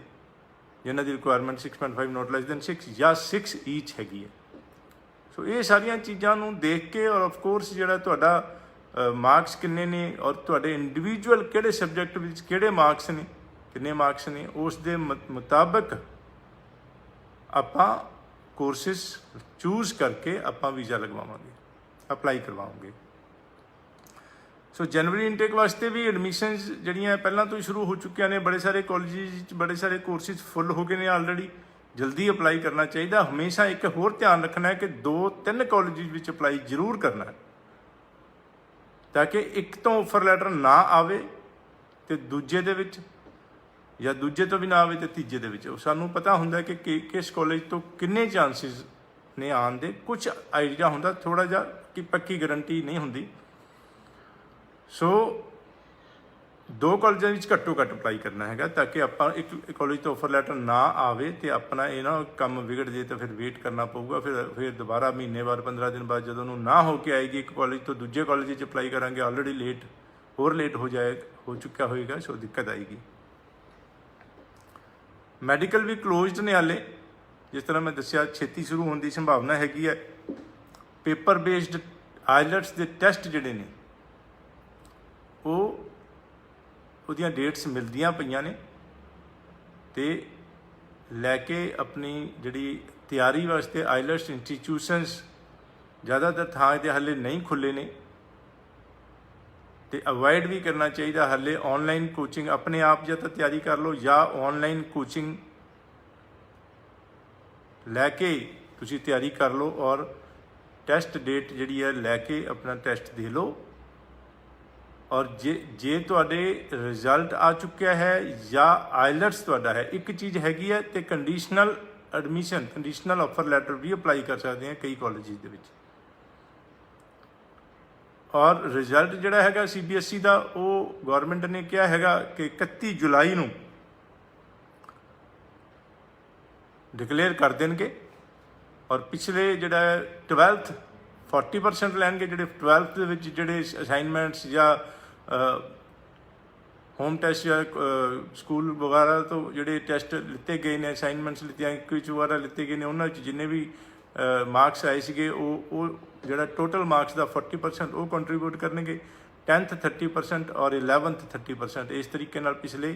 ਜਿਨ੍ਹਾਂ ਦੀ ਰਿਕੁਆਇਰਮੈਂਟ 6.5 ਨੋਟ ਲੈਸ ਦੈਨ 6 ਜਾਂ 6 ਈਚ ਹੈਗੀ ਹੈ। ਸੋ ਇਹ ਸਾਰੀਆਂ ਚੀਜ਼ਾਂ ਨੂੰ ਦੇਖ ਕੇ, ਔਰ ਆਫ ਕੋਰਸ ਜਿਹੜਾ ਤੁਹਾਡਾ ਮਾਰਕਸ ਕਿੰਨੇ ਨੇ ਔਰ ਤੁਹਾਡੇ ਇੰਡੀਵਿਜੂਅਲ ਕਿਹੜੇ ਸਬਜੈਕਟ ਵਿੱਚ ਕਿਹੜੇ ਮਾਰਕਸ ਨੇ, ਕਿੰਨੇ ਮਾਰਕਸ ਨੇ, ਉਸ ਦੇ ਮੁਤਾਬਕ ਆਪਾਂ ਕੋਰਸਿਸ ਚੂਜ਼ ਕਰਕੇ ਆਪਾਂ ਵੀਜ਼ਾ ਲਗਵਾਵਾਂਗੇ, ਅਪਲਾਈ ਕਰਵਾਵਾਂਗੇ। ਸੋ ਜਨਵਰੀ ਇਨਟੇਕ ਵਾਸਤੇ ਵੀ ਐਡਮਿਸ਼ਨਸ ਜਿਹੜੀਆਂ ਪਹਿਲਾਂ ਤੋਂ ਹੀ ਸ਼ੁਰੂ ਹੋ ਚੁੱਕੀਆਂ ਨੇ, ਬੜੇ ਸਾਰੇ ਕਾਲਜਿਸ ਵਿੱਚ ਬੜੇ ਸਾਰੇ ਕੋਰਸਿਸ ਫੁੱਲ ਹੋ ਗਏ ਨੇ ਆਲਰੇਡੀ, ਜਲਦੀ ਅਪਲਾਈ ਕਰਨਾ ਚਾਹੀਦਾ। ਹਮੇਸ਼ਾ ਇੱਕ ਹੋਰ ਧਿਆਨ ਰੱਖਣਾ ਹੈ ਕਿ 2-3 ਕਾਲਜਿਸ ਵਿੱਚ ਅਪਲਾਈ ਜ਼ਰੂਰ ਕਰਨਾ ਹੈ, ਤਾਂ ਕਿ ਇੱਕ ਤੋਂ ਆਫਰ ਲੈਟਰ ਨਾ ਆਵੇ ਅਤੇ ਦੂਜੇ ਦੇ ਵਿੱਚ, ਜਾਂ ਦੂਜੇ ਤੋਂ ਵੀ ਨਾ ਆਵੇ ਅਤੇ ਤੀਜੇ ਦੇ ਵਿੱਚ। ਸਾਨੂੰ ਪਤਾ ਹੁੰਦਾ ਕਿ ਕਿਸ ਕਾਲਜ ਤੋਂ ਕਿੰਨੇ ਚਾਂਸਿਸ ਨੇ ਆਉਣ ਦੇ, ਕੁਛ ਆਈਡੀਆ ਹੁੰਦਾ ਥੋੜ੍ਹਾ ਜਿਹਾ, ਕਿ ਪੱਕੀ ਗਰੰਟੀ ਨਹੀਂ ਹੁੰਦੀ। ਸੋ 2 ਕਾਲਜਾਂ ਵਿੱਚ ਘੱਟੋ ਘੱਟ ਅਪਲਾਈ ਕਰਨਾ ਹੈਗਾ, ਤਾਂ ਕਿ ਆਪਾਂ ਇੱਕ ਕਾਲਜ ਤੋਂ ਆਫਰ ਲੈਟਰ ਨਾ ਆਵੇ ਅਤੇ ਆਪਣਾ ਇਹ ਨਾ ਕੰਮ ਵਿਗੜ ਜੇ ਤਾਂ ਫਿਰ ਵੇਟ ਕਰਨਾ ਪਊਗਾ, ਫਿਰ ਦੁਬਾਰਾ ਮਹੀਨੇ ਬਾਅਦ 15 ਦਿਨ ਬਾਅਦ ਜਦੋਂ ਉਹਨੂੰ ਨਾ ਹੋ ਕੇ ਆਏਗੀ ਇੱਕ ਕਾਲਜ ਤੋਂ ਦੂਜੇ ਕਾਲਜ ਵਿੱਚ ਅਪਲਾਈ ਕਰਾਂਗੇ, ਆਲਰੇਡੀ ਹੋਰ ਲੇਟ ਹੋ ਚੁੱਕਿਆ ਹੋਏਗਾ, ਸੋ ਦਿੱਕਤ ਆਏਗੀ। ਮੈਡੀਕਲ ਵੀ ਕਲੋਜ਼ਡ ਨੇ ਹਾਲੇ, ਜਿਸ ਤਰ੍ਹਾਂ ਮੈਂ ਦੱਸਿਆ ਛੇਤੀ ਸ਼ੁਰੂ ਹੋਣ ਦੀ ਸੰਭਾਵਨਾ ਹੈਗੀ ਹੈ। ਪੇਪਰ ਬੇਸਡ ਆਈਲੈਟਸ ਦੇ ਟੈਸਟ ਜਿਹੜੇ ਨੇ ਉਹਦੀਆਂ ਡੇਟਸ ਮਿਲਦੀਆਂ ਪਈਆਂ ਨੇ, ਅਤੇ ਲੈ ਕੇ ਆਪਣੀ ਜਿਹੜੀ ਤਿਆਰੀ ਵਾਸਤੇ ਆਈਲੈਟਸ ਇੰਸਟੀਟਿਊਸ਼ਨਸ ਜ਼ਿਆਦਾਤਰ ਥਾਂ 'ਤੇ ਹਾਲੇ ਨਹੀਂ ਖੁੱਲ੍ਹੇ ਨੇ, ਅਤੇ ਅਵੋਇਡ ਵੀ ਕਰਨਾ ਚਾਹੀਦਾ ਹਾਲੇ ਔਨਲਾਈਨ ਕੋਚਿੰਗ। ਆਪਣੇ ਆਪ ਜਾਂ ਤਾਂ ਤਿਆਰੀ ਕਰ ਲਓ ਜਾਂ ਔਨਲਾਈਨ ਕੋਚਿੰਗ ਲੈ ਕੇ ਤੁਸੀਂ ਤਿਆਰੀ ਕਰ ਲਓ, ਔਰ ਟੈਸਟ ਡੇਟ ਜਿਹੜੀ ਹੈ ਲੈ ਕੇ ਆਪਣਾ ਟੈਸਟ ਦੇ ਲਓ। ਔਰ ਜੇ ਤੁਹਾਡੇ ਰਿਜ਼ਲਟ ਆ ਚੁੱਕਿਆ ਹੈ ਜਾਂ ਆਈਲੈਟਸ ਤੁਹਾਡਾ ਹੈ, ਇੱਕ ਚੀਜ਼ ਹੈਗੀ ਹੈ, ਅਤੇ conditional admission, conditional offer letter ਵੀ ਅਪਲਾਈ ਕਰ ਸਕਦੇ ਹਾਂ ਕਈ ਕਾਲਜਿਸ ਦੇ ਵਿੱਚ। ਔਰ ਰਿਜ਼ਲਟ ਜਿਹੜਾ ਹੈਗਾ CBSE ਦਾ ਉਹ ਗਵਰਨਮੈਂਟ ਨੇ ਕਿਹਾ ਹੈਗਾ ਕਿ 31 ਜੁਲਾਈ ਨੂੰ ਡਿਕਲੇਅਰ ਕਰ ਦੇਣਗੇ। ਔਰ ਪਿਛਲੇ ਜਿਹੜਾ 12th 40% ਲੈਣਗੇ, ਜਿਹੜੇ 12th ਦੇ ਵਿੱਚ ਜਿਹੜੇ ਅਸਾਈਨਮੈਂਟਸ ਜਾਂ ਹੋਮ ਟੈਸਟ ਜਾਂ ਸਕੂਲ ਵਗੈਰਾ ਤੋਂ ਜਿਹੜੇ ਟੈਸਟ ਲਿੱਤੇ ਗਏ ਨੇ, ਅਸਾਈਨਮੈਂਟਸ ਲਿੱਤੀਆਂ, ਕੁਇਜ਼ ਵਗੈਰਾ ਲਿੱਤੇ ਗਏ ਨੇ, ਉਹਨਾਂ ਵਿੱਚ ਜਿੰਨੇ ਵੀ ਮਾਰਕਸ ਆਏ ਸੀਗੇ ਉਹ ਜਿਹੜਾ ਟੋਟਲ ਮਾਰਕਸ ਦਾ 40% ਉਹ ਕੰਟਰੀਬਿਊਟ ਕਰਨਗੇ, 10th 30% ਔਰ 11th 30%। ਇਸ ਤਰੀਕੇ ਨਾਲ ਪਿਛਲੇ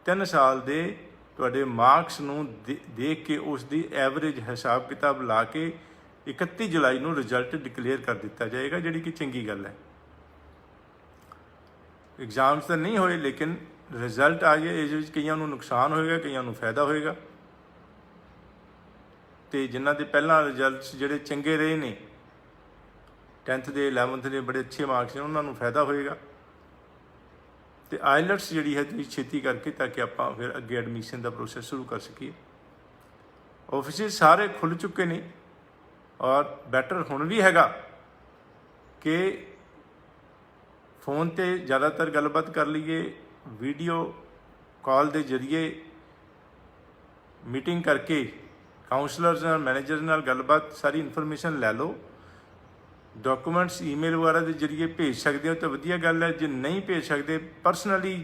3 ਸਾਲ ਦੇ ਤੁਹਾਡੇ ਮਾਰਕਸ ਨੂੰ ਦੇਖ ਕੇ ਉਸ ਦੀ ਐਵਰੇਜ ਹਿਸਾਬ ਕਿਤਾਬ ਲਾ ਕੇ 31 ਜੁਲਾਈ ਨੂੰ ਰਿਜ਼ਲਟ ਡਿਕਲੇਅਰ ਕਰ ਦਿੱਤਾ ਜਾਏਗਾ, ਜਿਹੜੀ ਕਿ ਚੰਗੀ ਗੱਲ ਹੈ। ਐਗਜ਼ਾਮਸ ਤਾਂ ਨਹੀਂ ਹੋਏ ਲੇਕਿਨ ਰਿਜ਼ਲਟ ਆ ਗਿਆ, ਇਸ ਵਿੱਚ ਕਈਆਂ ਨੂੰ ਨੁਕਸਾਨ ਹੋਏਗਾ, ਕਈਆਂ ਨੂੰ ਫਾਇਦਾ ਹੋਏਗਾ। ਅਤੇ ਜਿਨ੍ਹਾਂ ਦੇ ਪਹਿਲਾਂ ਰਿਜ਼ਲਟਸ ਜਿਹੜੇ ਚੰਗੇ ਰਹੇ ਨੇ 10th ਦੇ 11th ਦੇ ਬੜੇ ਅੱਛੇ ਮਾਰਕਸ ਨੇ, ਉਹਨਾਂ ਨੂੰ ਫਾਇਦਾ ਹੋਏਗਾ। ਅਤੇ ਆਈਲੈਟਸ ਜਿਹੜੀ ਹੈ ਤੁਸੀਂ ਛੇਤੀ ਕਰਕੇ, ਤਾਂ ਕਿ ਆਪਾਂ ਫਿਰ ਅੱਗੇ ਐਡਮਿਸ਼ਨ ਦਾ ਪ੍ਰੋਸੈਸ ਸ਼ੁਰੂ ਕਰ ਸਕੀਏ। ਆਫਿਸਿਸ ਸਾਰੇ ਖੁੱਲ੍ਹ ਚੁੱਕੇ ਨੇ ਔਰ ਬੈਟਰ ਹੁਣ ਵੀ ਹੈਗਾ ਕਿ ਫੋਨ 'ਤੇ ਜ਼ਿਆਦਾਤਰ ਗੱਲਬਾਤ ਕਰ ਲਈਏ, ਵੀਡੀਓ ਕਾਲ ਦੇ ਜ਼ਰੀਏ ਮੀਟਿੰਗ ਕਰਕੇ ਕਾਉਂਸਲਰਸ ਨਾਲ, ਮੈਨੇਜਰ ਨਾਲ ਗੱਲਬਾਤ, ਸਾਰੀ ਇਨਫੋਰਮੇਸ਼ਨ ਲੈ ਲਓ। ਡਾਕੂਮੈਂਟਸ ਈਮੇਲ ਵਗੈਰਾ ਦੇ ਜ਼ਰੀਏ ਭੇਜ ਸਕਦੇ ਹੋ ਤਾਂ ਵਧੀਆ ਗੱਲ ਹੈ। ਜੇ ਨਹੀਂ ਭੇਜ ਸਕਦੇ, ਪਰਸਨਲੀ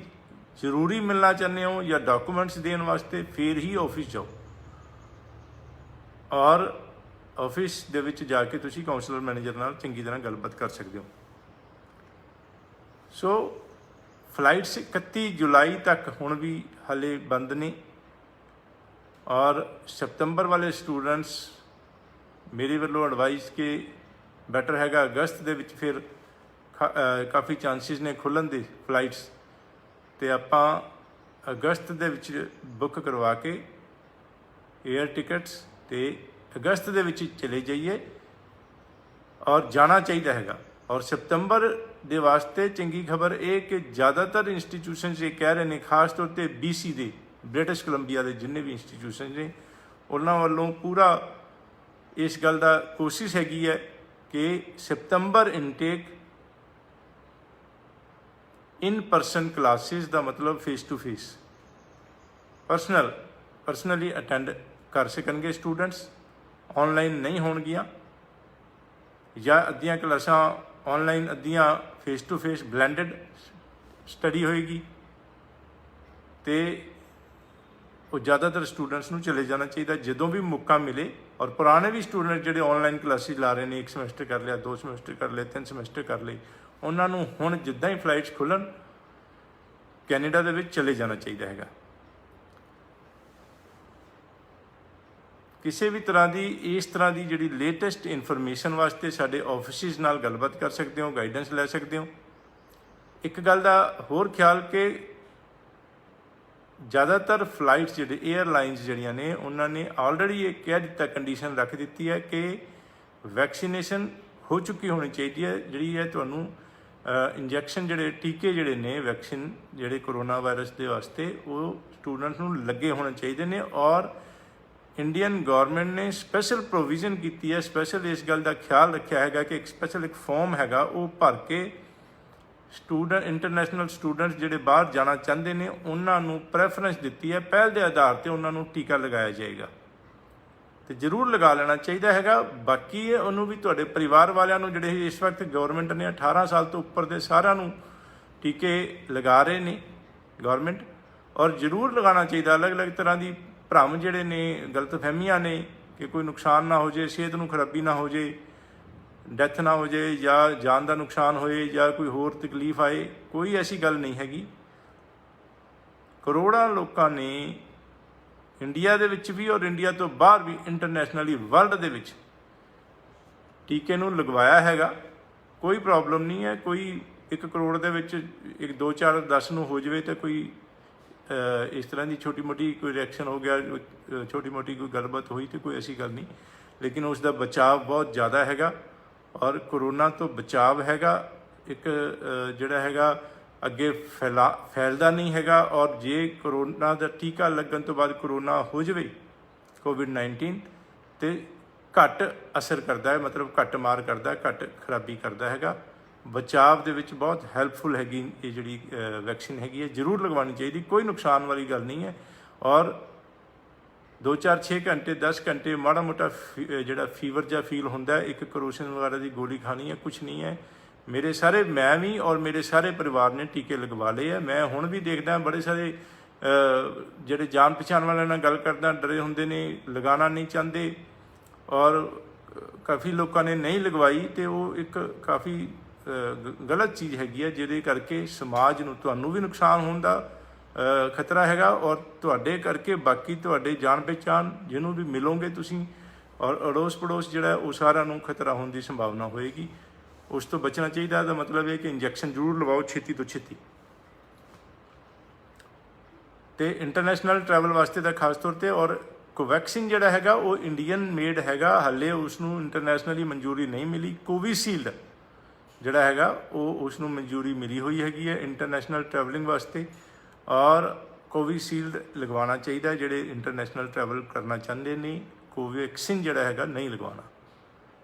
ਜ਼ਰੂਰੀ ਮਿਲਣਾ ਚਾਹੁੰਦੇ ਹੋ ਜਾਂ ਡਾਕੂਮੈਂਟਸ ਦੇਣ ਵਾਸਤੇ, ਫਿਰ ਹੀ ਆਫਿਸ ਜਾਓ ਔਰ ਆਫਿਸ ਦੇ ਵਿੱਚ ਜਾ ਕੇ ਤੁਸੀਂ ਕਾਉਂਸਲਰ, ਮੈਨੇਜਰ ਨਾਲ ਚੰਗੀ ਤਰ੍ਹਾਂ ਗੱਲਬਾਤ ਕਰ ਸਕਦੇ ਹੋ। ਸੋ ਫਲਾਈਟਸ 31 ਜੁਲਾਈ ਤੱਕ ਹੁਣ ਵੀ ਹਾਲੇ ਬੰਦ ਨੇ ਔਰ ਸਤੰਬਰ ਵਾਲੇ ਸਟੂਡੈਂਟਸ ਮੇਰੀ ਵੱਲੋਂ ਐਡਵਾਈਸ ਕਿ ਬੈਟਰ ਹੈਗਾ ਅਗਸਤ ਦੇ ਵਿੱਚ ਫਿਰ ਕਾਫੀ ਚਾਂਸਿਸ ਨੇ ਖੁੱਲ੍ਹਣ ਦੇ ਫਲਾਈਟਸ, ਅਤੇ ਆਪਾਂ ਅਗਸਤ ਦੇ ਵਿੱਚ ਬੁੱਕ ਕਰਵਾ ਕੇ ਏਅਰ ਟਿਕਟਸ ਅਤੇ ਅਗਸਤ ਦੇ ਵਿੱਚ ਚਲੇ ਜਾਈਏ ਔਰ ਜਾਣਾ ਚਾਹੀਦਾ ਹੈਗਾ। ਔਰ ਸਤੰਬਰ ਦੇ ਵਾਸਤੇ ਚੰਗੀ ਖਬਰ ਇਹ ਕਿ ਜ਼ਿਆਦਾਤਰ ਇੰਸਟੀਟਿਊਸ਼ਨਸ ਇਹ ਕਹਿ ਰਹੇ ਨੇ, ਖਾਸ ਤੌਰ 'ਤੇ BC ਦੇ, ਬ੍ਰਿਟਿਸ਼ ਕੋਲੰਬੀਆ ਦੇ ਜਿੰਨੇ ਵੀ ਇੰਸਟੀਟਿਊਸ਼ਨ ਨੇ, ਉਹਨਾਂ ਵੱਲੋਂ ਪੂਰਾ ਇਸ ਗੱਲ ਦਾ ਕੋਸ਼ਿਸ਼ ਹੈਗੀ ਹੈ ਕਿ ਸਤੰਬਰ ਇਨਟੇਕ ਇਨ ਪਰਸਨ ਕਲਾਸਿਸ ਦਾ ਮਤਲਬ face to face personally attend ਕਰ ਸਕਣਗੇ ਸਟੂਡੈਂਟਸ, ਆਨਲਾਈਨ ਨਹੀਂ ਹੋਣਗੀਆਂ, ਜਾਂ ਅੱਧੀਆਂ ਕਲਾਸਾਂ ਆਨਲਾਈਨ, ਅੱਧੀਆਂ face to face blended study ਹੋਏਗੀ। ਅਤੇ ਉਹ ਜ਼ਿਆਦਾਤਰ ਸਟੂਡੈਂਟਸ ਨੂੰ ਚਲੇ ਜਾਣਾ ਚਾਹੀਦਾ ਜਦੋਂ ਵੀ ਮੌਕਾ ਮਿਲੇ। ਔਰ ਪੁਰਾਣੇ ਵੀ ਸਟੂਡੈਂਟ ਜਿਹੜੇ ਆਨਲਾਈਨ ਕਲਾਸਿਸ ਲਾ ਰਹੇ ਨੇ, 1 ਸਮੈਸਟਰ ਕਰ ਲਿਆ, 2 ਸਮੈਸਟਰ ਕਰ ਲਏ, 3 ਸਮੈਸਟਰ ਕਰ ਲਏ, ਉਹਨਾਂ ਨੂੰ ਹੁਣ ਜਿੱਦਾਂ ਹੀ ਫਲਾਈਟਸ ਖੁੱਲ੍ਹਣ ਕੈਨੇਡਾ ਦੇ ਵਿੱਚ ਚਲੇ ਜਾਣਾ ਚਾਹੀਦਾ ਹੈਗਾ। ਕਿਸੇ ਵੀ ਤਰ੍ਹਾਂ ਦੀ ਇਸ ਤਰ੍ਹਾਂ ਦੀ ਜਿਹੜੀ ਲੇਟੈਸਟ ਇਨਫੋਰਮੇਸ਼ਨ ਵਾਸਤੇ ਸਾਡੇ ਆਫਿਸਿਸ ਨਾਲ ਗੱਲਬਾਤ ਕਰ ਸਕਦੇ ਹੋ, ਗਾਈਡੈਂਸ ਲੈ ਸਕਦੇ ਹੋ। ਇੱਕ ਗੱਲ ਦਾ ਹੋਰ ਖਿਆਲ ਕਿ ਜ਼ਿਆਦਾਤਰ ਫਲਾਈਟਸ ਜਿਹੜੇ ਏਅਰਲਾਈਨਸ ਜਿਹੜੀਆਂ ਨੇ, ਉਹਨਾਂ ਨੇ ਆਲਰੇਡੀ ਇਹ ਕਹਿ ਦਿੱਤਾ, ਕੰਡੀਸ਼ਨ ਰੱਖ ਦਿੱਤੀ ਹੈ ਕਿ ਵੈਕਸੀਨੇਸ਼ਨ ਹੋ ਚੁੱਕੀ ਹੋਣੀ ਚਾਹੀਦੀ ਹੈ। ਜਿਹੜੀ ਹੈ ਤੁਹਾਨੂੰ ਇੰਜੈਕਸ਼ਨ, ਜਿਹੜੇ ਟੀਕੇ ਜਿਹੜੇ ਨੇ, ਵੈਕਸੀਨ ਜਿਹੜੇ ਕਰੋਨਾ ਵਾਇਰਸ ਦੇ ਵਾਸਤੇ, ਉਹ ਸਟੂਡੈਂਟਸ ਨੂੰ ਲੱਗੇ ਹੋਣੇ ਚਾਹੀਦੇ ਨੇ। ਔਰ ਇੰਡੀਅਨ ਗੌਰਮੈਂਟ ਨੇ ਸਪੈਸ਼ਲ ਪ੍ਰੋਵੀਜ਼ਨ ਕੀਤੀ ਹੈ, ਸਪੈਸ਼ਲ ਇਸ ਗੱਲ ਦਾ ਖਿਆਲ ਰੱਖਿਆ ਹੈਗਾ ਕਿ ਇੱਕ ਫਾਰਮ ਹੈਗਾ, ਉਹ ਭਰ ਕੇ ਇੰਟਰਨੈਸ਼ਨਲ ਸਟੂਡੈਂਟਸ ਜਿਹੜੇ ਬਾਹਰ ਜਾਣਾ ਚਾਹੁੰਦੇ ਨੇ, ਉਹਨਾਂ ਨੂੰ ਪ੍ਰੈਫਰੈਂਸ ਦਿੱਤੀ ਹੈ, ਪਹਿਲ ਦੇ ਆਧਾਰ 'ਤੇ ਉਹਨਾਂ ਨੂੰ ਟੀਕਾ ਲਗਾਇਆ ਜਾਏਗਾ। ਅਤੇ ਜ਼ਰੂਰ ਲਗਾ ਲੈਣਾ ਚਾਹੀਦਾ ਹੈਗਾ। ਬਾਕੀ ਉਹਨੂੰ ਵੀ ਤੁਹਾਡੇ ਪਰਿਵਾਰ ਵਾਲਿਆਂ ਨੂੰ, ਜਿਹੜੇ ਇਸ ਵਕਤ ਗੌਰਮੈਂਟ ਨੇ 18 ਸਾਲ ਤੋਂ ਉੱਪਰ ਦੇ ਸਾਰਿਆਂ ਨੂੰ ਟੀਕੇ ਲਗਾ ਰਹੇ ਨੇ ਗੌਰਮੈਂਟ, ਔਰ ਜ਼ਰੂਰ ਲਗਾਉਣਾ ਚਾਹੀਦਾ। ਅਲੱਗ-ਅਲੱਗ ਤਰ੍ਹਾਂ ਦੀ ਭਰਮ ਜਿਹੜੇ ਨੇ, ਗਲਤਫਹਿਮੀਆਂ ਨੇ ਕਿ ਕੋਈ ਨੁਕਸਾਨ ਨਾ ਹੋ ਜਾਏ, ਸਿਹਤ ਨੂੰ ਖਰਾਬੀ ਨਾ ਹੋ ਜਾਏ, ਡੈਥ ਨਾ ਹੋ ਜਾਏ, ਜਾਂ ਜਾਨ ਦਾ ਨੁਕਸਾਨ ਹੋਏ, ਜਾਂ ਕੋਈ ਹੋਰ ਤਕਲੀਫ ਆਏ, ਕੋਈ ਐਸੀ ਗੱਲ ਨਹੀਂ ਹੈਗੀ। ਕਰੋੜਾਂ ਲੋਕਾਂ ਨੇ ਇੰਡੀਆ ਦੇ ਵਿੱਚ ਵੀ ਔਰ ਇੰਡੀਆ ਤੋਂ ਬਾਹਰ ਵੀ, ਇੰਟਰਨੈਸ਼ਨਲੀ ਵਰਲਡ ਦੇ ਵਿੱਚ ਟੀਕੇ ਨੂੰ ਲਗਵਾਇਆ ਹੈਗਾ। ਕੋਈ ਪ੍ਰੋਬਲਮ ਨਹੀਂ ਹੈ। ਕੋਈ 1 ਕਰੋੜ ਦੇ ਵਿੱਚ 1, 2, 4, 10 ਨੂੰ ਹੋ ਜਾਵੇ ਤਾਂ ਕੋਈ ਇਸ ਤਰ੍ਹਾਂ ਦੀ ਛੋਟੀ ਮੋਟੀ ਕੋਈ ਰਿਐਕਸ਼ਨ ਹੋ ਗਿਆ, ਛੋਟੀ ਮੋਟੀ ਕੋਈ ਗੱਲਬਾਤ ਹੋਈ, ਤਾਂ ਕੋਈ ਐਸੀ ਗੱਲ ਨਹੀਂ। ਲੇਕਿਨ ਉਸ ਦਾ ਬਚਾਅ ਬਹੁਤ ਜ਼ਿਆਦਾ ਹੈਗਾ ਔਰ ਕਰੋਨਾ ਤੋਂ ਬਚਾਅ ਹੈਗਾ। ਇੱਕ ਜਿਹੜਾ ਹੈਗਾ ਅੱਗੇ ਫੈਲਦਾ ਨਹੀਂ ਹੈਗਾ। ਔਰ ਜੇ ਕਰੋਨਾ ਦਾ ਟੀਕਾ ਲੱਗਣ ਤੋਂ ਬਾਅਦ ਕਰੋਨਾ ਹੋ ਜਾਵੇ, COVID-19, ਤੇ ਘੱਟ ਅਸਰ ਕਰਦਾ ਹੈ, ਮਤਲਬ ਘੱਟ ਮਾਰ ਕਰਦਾ, ਘੱਟ ਖਰਾਬੀ ਕਰਦਾ ਹੈਗਾ। ਬਚਾਅ ਦੇ ਵਿੱਚ ਬਹੁਤ ਹੈਲਪਫੁਲ ਹੈਗੀ ਇਹ ਜਿਹੜੀ ਵੈਕਸੀਨ ਹੈਗੀ ਹੈ, ਜ਼ਰੂਰ ਲਗਵਾਉਣੀ ਚਾਹੀਦੀ, ਕੋਈ ਨੁਕਸਾਨ ਵਾਲੀ ਗੱਲ ਨਹੀਂ ਹੈ। ਔਰ 2-4-6 ਘੰਟੇ 10 ਘੰਟੇ ਮਾੜਾ ਮੋਟਾ ਜਿਹੜਾ ਫੀਵਰ ਜਿਹਾ ਫੀਲ ਹੁੰਦਾ, ਇੱਕ ਕਰੋਸ਼ਨ ਵਗੈਰਾ ਦੀ ਗੋਲੀ ਖਾਣੀ ਹੈ, ਕੁਛ ਨਹੀਂ ਹੈ। ਮੇਰੇ ਸਾਰੇ ਮੈਂ ਵੀ ਔਰ ਮੇਰੇ ਸਾਰੇ ਪਰਿਵਾਰ ਨੇ ਟੀਕੇ ਲਗਵਾ ਲਏ ਹੈ। ਮੈਂ ਹੁਣ ਵੀ ਦੇਖਦਾ ਬੜੇ ਸਾਰੇ ਜਿਹੜੇ ਜਾਣ ਪਛਾਣ ਵਾਲਿਆਂ ਨਾਲ ਗੱਲ ਕਰਦਾ, ਡਰੇ ਹੁੰਦੇ ਨੇ, ਲਗਾਉਣਾ ਨਹੀਂ ਚਾਹੁੰਦੇ, ਔਰ ਕਾਫੀ ਲੋਕਾਂ ਨੇ ਨਹੀਂ ਲਗਵਾਈ, ਅਤੇ ਉਹ ਇੱਕ ਕਾਫੀ ਗਲਤ ਚੀਜ਼ ਹੈਗੀ ਹੈ, ਜਿਹਦੇ ਕਰਕੇ ਸਮਾਜ ਨੂੰ, ਤੁਹਾਨੂੰ ਵੀ ਨੁਕਸਾਨ ਹੋਣ ਦਾ ਖਤਰਾ ਹੈਗਾ, ਔਰ ਤੁਹਾਡੇ ਕਰਕੇ ਬਾਕੀ ਤੁਹਾਡੇ ਜਾਣ ਪਹਿਚਾਣ ਜਿਹਨੂੰ ਵੀ ਮਿਲੋਗੇ ਤੁਸੀਂ, ਔਰ ਅੜੋਸ ਪੜੋਸ ਜਿਹੜਾ ਉਹ ਸਾਰਿਆਂ ਨੂੰ ਖਤਰਾ ਹੋਣ ਦੀ ਸੰਭਾਵਨਾ ਹੋਏਗੀ। ਉਸ ਤੋਂ ਬਚਣਾ ਚਾਹੀਦਾ। ਇਹਦਾ ਮਤਲਬ ਇਹ ਕਿ ਇੰਜੈਕਸ਼ਨ ਜ਼ਰੂਰ ਲਵਾਓ ਛੇਤੀ ਤੋਂ ਛੇਤੀ। ਅਤੇ ਇੰਟਰਨੈਸ਼ਨਲ ਟਰੈਵਲ ਵਾਸਤੇ ਤਾਂ ਖਾਸ ਤੌਰ 'ਤੇ, ਔਰ ਕੋਵੈਕਸਿਨ ਜਿਹੜਾ ਹੈਗਾ ਉਹ ਇੰਡੀਅਨ ਮੇਡ ਹੈਗਾ, ਹਾਲੇ ਉਸ ਨੂੰ ਇੰਟਰਨੈਸ਼ਨਲੀ ਮਨਜ਼ੂਰੀ ਨਹੀਂ ਮਿਲੀ। ਕੋਵੀਸ਼ੀਲਡ ਜਿਹੜਾ ਹੈਗਾ ਉਹ ਉਸ ਨੂੰ ਮਨਜ਼ੂਰੀ ਮਿਲੀ ਹੋਈ ਹੈਗੀ ਹੈ ਇੰਟਰਨੈਸ਼ਨਲ ਟਰੈਵਲਿੰਗ ਵਾਸਤੇ, ਔਰ ਕੋਵੀਸ਼ੀਲਡ ਲਗਵਾਉਣਾ ਚਾਹੀਦਾ ਜਿਹੜੇ ਇੰਟਰਨੈਸ਼ਨਲ ਟਰੈਵਲ ਕਰਨਾ ਚਾਹੁੰਦੇ ਨੇ। ਕੋਵੈਕਸਿਨ ਜਿਹੜਾ ਹੈਗਾ ਨਹੀਂ ਲਗਵਾਉਣਾ।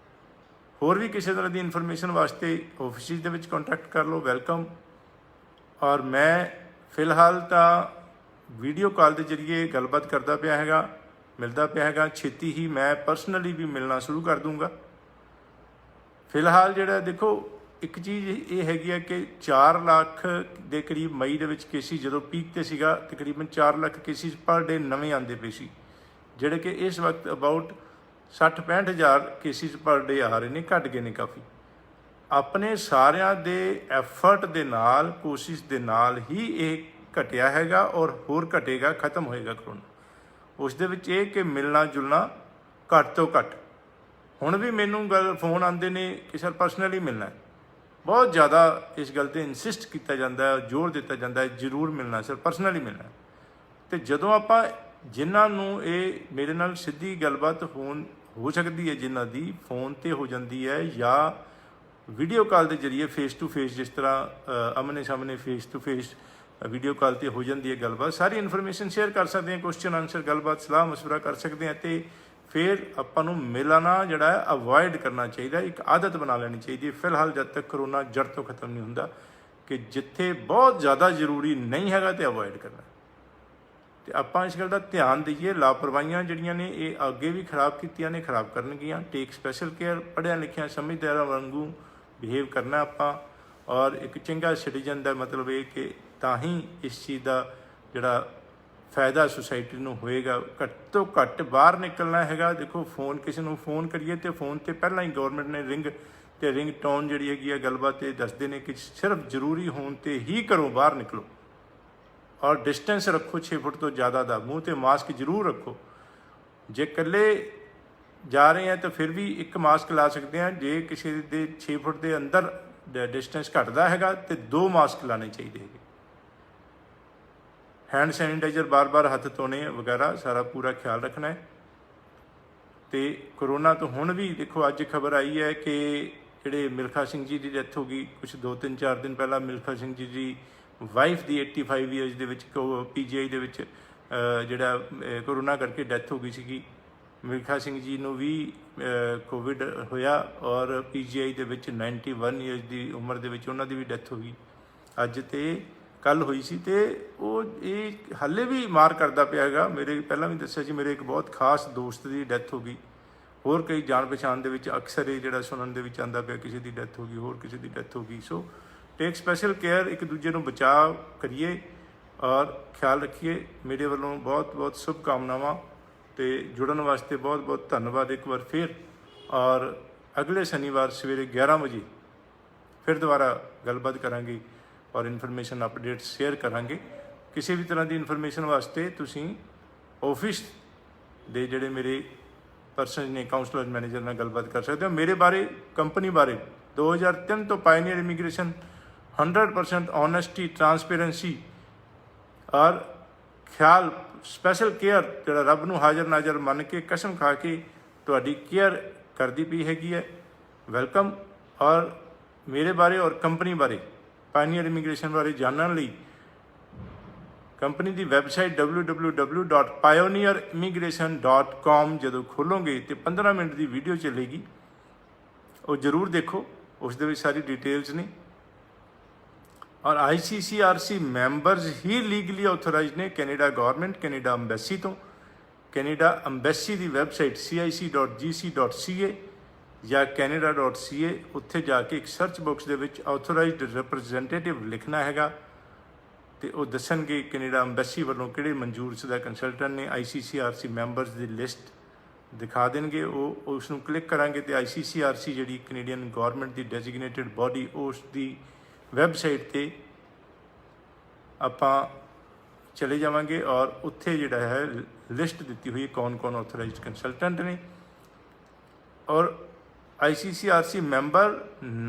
ਹੋਰ ਵੀ ਕਿਸੇ ਤਰ੍ਹਾਂ ਦੀ ਇਨਫੋਰਮੇਸ਼ਨ ਵਾਸਤੇ ਆਫਿਸਿਸ ਦੇ ਵਿੱਚ ਕੰਟੈਕਟ ਕਰ ਲਓ, ਵੈਲਕਮ। ਔਰ ਮੈਂ ਫਿਲਹਾਲ ਤਾਂ ਵੀਡੀਓ ਕਾਲ ਦੇ ਜ਼ਰੀਏ ਗੱਲਬਾਤ ਕਰਦਾ ਪਿਆ ਹੈਗਾ, ਮਿਲਦਾ ਪਿਆ ਹੈਗਾ। ਛੇਤੀ ਹੀ ਮੈਂ ਪਰਸਨਲੀ ਵੀ ਮਿਲਣਾ ਸ਼ੁਰੂ ਕਰ ਦੂੰਗਾ। ਫਿਲਹਾਲ ਜਿਹੜਾ ਦੇਖੋ, ਇੱਕ ਚੀਜ਼ ਇਹ ਹੈਗੀ ਹੈ ਕਿ 4 ਲੱਖ ਦੇ ਕਰੀਬ ਮਈ ਦੇ ਵਿੱਚ ਕੇਸਿਸ ਜਦੋਂ ਪੀਕ 'ਤੇ ਸੀਗਾ, ਤਕਰੀਬਨ 4 ਲੱਖ ਕੇਸਿਸ ਪਰ ਡੇ ਨਵੇਂ ਆਉਂਦੇ ਪਏ ਸੀ, ਜਿਹੜੇ ਕਿ ਇਸ ਵਕਤ ਅਬਾਊਟ 60-65 ਹਜ਼ਾਰ ਕੇਸਿਸ ਪਰ ਡੇ ਆ ਰਹੇ ਨੇ, ਘੱਟ ਗਏ ਨੇ ਕਾਫੀ। ਆਪਣੇ ਸਾਰਿਆਂ ਦੇ ਐਫਰਟ ਦੇ ਨਾਲ, ਕੋਸ਼ਿਸ਼ ਦੇ ਨਾਲ ਹੀ ਇਹ ਘਟਿਆ ਹੈਗਾ, ਔਰ ਹੋਰ ਘਟੇਗਾ, ਖਤਮ ਹੋਏਗਾ ਕਰੋਨਾ। ਉਸ ਦੇ ਵਿੱਚ ਇਹ ਕਿ ਮਿਲਣਾ ਜੁਲਣਾ ਘੱਟ ਤੋਂ ਘੱਟ। ਹੁਣ ਵੀ ਮੈਨੂੰ ਫੋਨ ਆਉਂਦੇ ਨੇ ਕਿ ਸਰ ਪਰਸਨਲੀ ਮਿਲਣਾ ਹੈ, ਬਹੁਤ ਜ਼ਿਆਦਾ ਇਸ ਗੱਲ 'ਤੇ ਇਨਸਿਸਟ ਕੀਤਾ ਜਾਂਦਾ ਹੈ, ਜ਼ੋਰ ਦਿੱਤਾ ਜਾਂਦਾ ਹੈ, ਜ਼ਰੂਰ ਮਿਲਣਾ ਸਰ, ਪਰਸਨਲੀ ਮਿਲਣਾ। ਅਤੇ ਜਦੋਂ ਆਪਾਂ ਜਿਨ੍ਹਾਂ ਨੂੰ ਇਹ ਮੇਰੇ ਨਾਲ ਸਿੱਧੀ ਗੱਲਬਾਤ ਹੋ ਸਕਦੀ ਹੈ, ਜਿਨ੍ਹਾਂ ਦੀ ਫੋਨ 'ਤੇ ਹੋ ਜਾਂਦੀ ਹੈ ਜਾਂ ਵੀਡੀਓ ਕਾਲ ਦੇ ਜ਼ਰੀਏ ਫੇਸ ਟੂ ਫੇਸ, ਜਿਸ ਤਰ੍ਹਾਂ ਆਮਣੇ ਸਾਹਮਣੇ face to face video call 'ਤੇ ਹੋ ਜਾਂਦੀ ਹੈ ਗੱਲਬਾਤ, ਸਾਰੀ ਇਨਫੋਰਮੇਸ਼ਨ ਸ਼ੇਅਰ ਕਰ ਸਕਦੇ ਹਾਂ, ਕੁਐਸਚਨ ਆਨਸਰ ਗੱਲਬਾਤ ਸਲਾਹ ਮਸ਼ਵਰਾ ਕਰ ਸਕਦੇ ਹਾਂ। ਅਤੇ ਫਿਰ ਆਪਾਂ ਨੂੰ ਮਿਲਣਾ ਜਿਹੜਾ ਹੈ ਅਵੋਇਡ ਕਰਨਾ ਚਾਹੀਦਾ, ਇੱਕ ਆਦਤ ਬਣਾ ਲੈਣੀ ਚਾਹੀਦੀ ਹੈ ਫਿਲਹਾਲ, ਜਦ ਤੱਕ ਕਰੋਨਾ ਜੜ ਤੋਂ ਖਤਮ ਨਹੀਂ ਹੁੰਦਾ, ਕਿ ਜਿੱਥੇ ਬਹੁਤ ਜ਼ਿਆਦਾ ਜ਼ਰੂਰੀ ਨਹੀਂ ਹੈਗਾ ਤੇ ਅਵੋਇਡ ਕਰਨਾ। ਅਤੇ ਆਪਾਂ ਇਸ ਗੱਲ ਦਾ ਧਿਆਨ ਦਈਏ। ਲਾਪਰਵਾਹੀਆਂ ਜਿਹੜੀਆਂ ਨੇ ਇਹ ਅੱਗੇ ਵੀ ਖਰਾਬ ਕੀਤੀਆਂ ਨੇ, ਖਰਾਬ ਕਰਨਗੀਆਂ। ਟੇਕ ਸਪੈਸ਼ਲ ਕੇਅਰ, ਪੜ੍ਹਿਆ ਲਿਖਿਆ ਸਮਝਦਾਰਾਂ ਵਾਂਗੂ ਬਿਹੇਵ ਕਰਨਾ ਆਪਾਂ, ਔਰ ਇੱਕ ਚੰਗਾ ਸਿਟੀਜ਼ਨ ਦਾ ਮਤਲਬ ਇਹ ਕਿ ਤਾਂ ਹੀ ਇਸ ਚੀਜ਼ ਦਾ ਜਿਹੜਾ ਫਾਇਦਾ ਸੁਸਾਇਟੀ ਨੂੰ ਹੋਏਗਾ। ਘੱਟ ਤੋਂ ਘੱਟ ਬਾਹਰ ਨਿਕਲਣਾ ਹੈਗਾ। ਦੇਖੋ, ਫੋਨ ਕਿਸੇ ਨੂੰ ਫੋਨ ਕਰੀਏ ਤਾਂ ਫੋਨ 'ਤੇ ਪਹਿਲਾਂ ਹੀ ਗੌਰਮੈਂਟ ਨੇ ਰਿੰਗ ਟੋਨ ਜਿਹੜੀ ਹੈਗੀ ਹੈ ਗੱਲਬਾਤ ਇਹ ਦੱਸਦੇ ਨੇ ਕਿ ਸਿਰਫ ਜ਼ਰੂਰੀ ਹੋਣ 'ਤੇ ਹੀ ਘਰੋਂ ਬਾਹਰ ਨਿਕਲੋ, ਔਰ ਡਿਸਟੈਂਸ ਰੱਖੋ 6 ਫੁੱਟ ਤੋਂ ਜ਼ਿਆਦਾ ਦਾ, ਮੂੰਹ 'ਤੇ ਮਾਸਕ ਜ਼ਰੂਰ ਰੱਖੋ। ਜੇ ਇਕੱਲੇ ਜਾ ਰਹੇ ਹਾਂ ਤਾਂ ਫਿਰ ਵੀ ਇੱਕ ਮਾਸਕ ਲਾ ਸਕਦੇ ਹਾਂ। ਜੇ ਕਿਸੇ ਦੇ 6 ਫੁੱਟ ਦੇ ਅੰਦਰ ਡਿਸਟੈਂਸ ਘੱਟਦਾ ਹੈਗਾ ਤਾਂ 2 ਮਾਸਕ ਲਾਣੇ ਚਾਹੀਦੇ ਹੈਗੇ। हैंड सैनिटाइजर बार हथ धोने वगैरह सारा पूरा ख्याल रखना है। तो कोरोना तो हुण भी देखो, अज खबर आई है कि जिहड़े मिल्खा सिंह जी की डैथ हो गई, कुछ 2-3-4 दिन पहला मिल्खा सिंह जी की वाइफ की 85 ईयर्स दे विच PGI दे विच जिहड़ा कोरोना करके डैथ हो गई सी। मिल्खा सिंह जी नूं भी कोविड होया और PGI दे विच 91 ईयर्स की उम्र दे विच उन्हां दी भी डैथ हो गई। अज तो कल हुई सी, तो वो ये हाले भी मार करता पिया हैगा। मेरे पहला भी दस्सिया जी, मेरे एक बहुत खास दोस्त की डैथ हो गई। होर कई जान पछाण दे विच अक्सर ये जिहड़ा सुनन दे विच आंदा पिया, किसी की डैथ हो गई, होर किसी की डैथ हो गई। सो टेक स्पैशल केयर, एक दूजे नूं बचाव करिए और ख्याल रखिए। मेरे वालों बहुत बहुत शुभकामनावां, तो जुड़न वास्ते बहुत बहुत धन्यवाद एक बार फिर। और अगले शनिवार सवेरे 11 बजे फिर दोबारा गलबात करांगे और इन्फॉर्मेशन अपडेट शेयर करांगे। किसी भी तरह की इन्फॉर्मेशन वास्ते तुसीं ऑफिस दे जिहड़े मेरे परसन ने काउंसलर मैनेजर नाल गलबात कर सकते हो। मेरे बारे, कंपनी बारे 2003 तो पायनियर इमीग्रेशन 100% ऑनेस्टी, ट्रांसपेरेंसी और ख्याल, स्पैशल केयर जिहड़ा रब नूं हाज़र नाज़र मन के कसम खा के तुहाडी केयर करदी पई हैगी है। वेलकम। और मेरे बारे और कंपनी बारे, पायनियर इमीग्रेशन बारे जानने लई कंपनी की वैबसाइट www.pioneerimmigration.com जदों खोलोगे तो 15 मिनट की वीडियो चलेगी, वो जरूर देखो। ਉਸ ਦੇ ਵਿੱਚ ਸਾਰੀ डिटेल्स ने। और ICCRC मैंबरस ही लीगली ऑथोराइज ने कैनेडा गवर्नमेंट कैनेडा अंबैसी तो। कैनेडा अंबैसी की वैबसाइट cic.gc.ca या canada.ca उत्थे जाके एक सर्च बॉक्स दे विच ऑथोराइज्ड रिप्रजेंटेटिव लिखना हैगा तो वो दसणगे कैनेडा अंबैसी वालों किहड़े मंजूरशुदा कंसलटेंट ने। ICCRC मैंबरस की लिस्ट दिखा देंगे, वो उसनूं क्लिक करांगे तो ICCRC जिहड़ी कैनेडियन गवर्नमेंट की डेजिग्नेटेड बॉडी उसकी वैबसाइट ते आपां चले जावांगे और उत्थे जिहड़ा है लिस्ट दी हुई कौन कौन ऑथोराइज्ड कंसलटेंट ने। और ICCRC मैंबर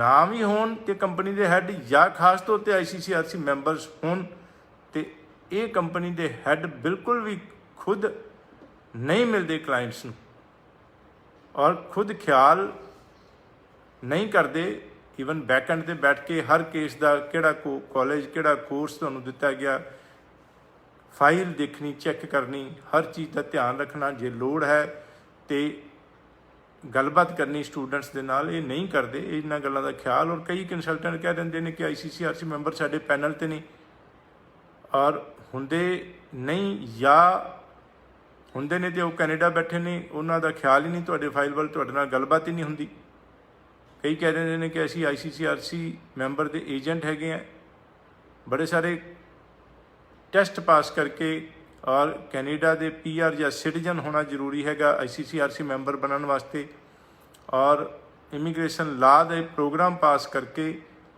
नाम ही होण ते कंपनी दे हैड या खास तौर पर ICCRC मैंबरस होण ते ये कंपनी दे हैड बिल्कुल भी खुद नहीं मिलते क्लाइंट्स नूं और खुद ख्याल नहीं करते। ईवन बैकएंड ते बैठ के हर केस का किहड़ा कॉलेज किहड़ा कोर्स तुहानूं दिता गया, फाइल देखनी चैक करनी, हर चीज़ का ध्यान रखना, जे लोड़ है तो गलबात करनी स्टूडेंट्स के नाल, ये नहीं करते इन्हां गल्लां दा ख्याल। और कई कंसलटेंट कह दिंदे ने कि ICCRC मैंबर साडे पैनल ते नहीं और हुंदे नहीं या हुंदे ने तो कैनेडा बैठे ने, उन्हां दा ख्याल ही नहीं तुहाडे फाइल वाल, तुहाडे नाल गलबात ही नहीं हुंदी। कई कह रहे हैं कि असी ICCRC मैंबर के एजेंट हैगे हैं, बड़े सारे टैसट पास करके और कैनेडा के PR या सिटीजन होना जरूरी हैगा ICCRC मैंबर बनने वास्ते। और इमीग्रेशन लॉ के प्रोग्राम पास करके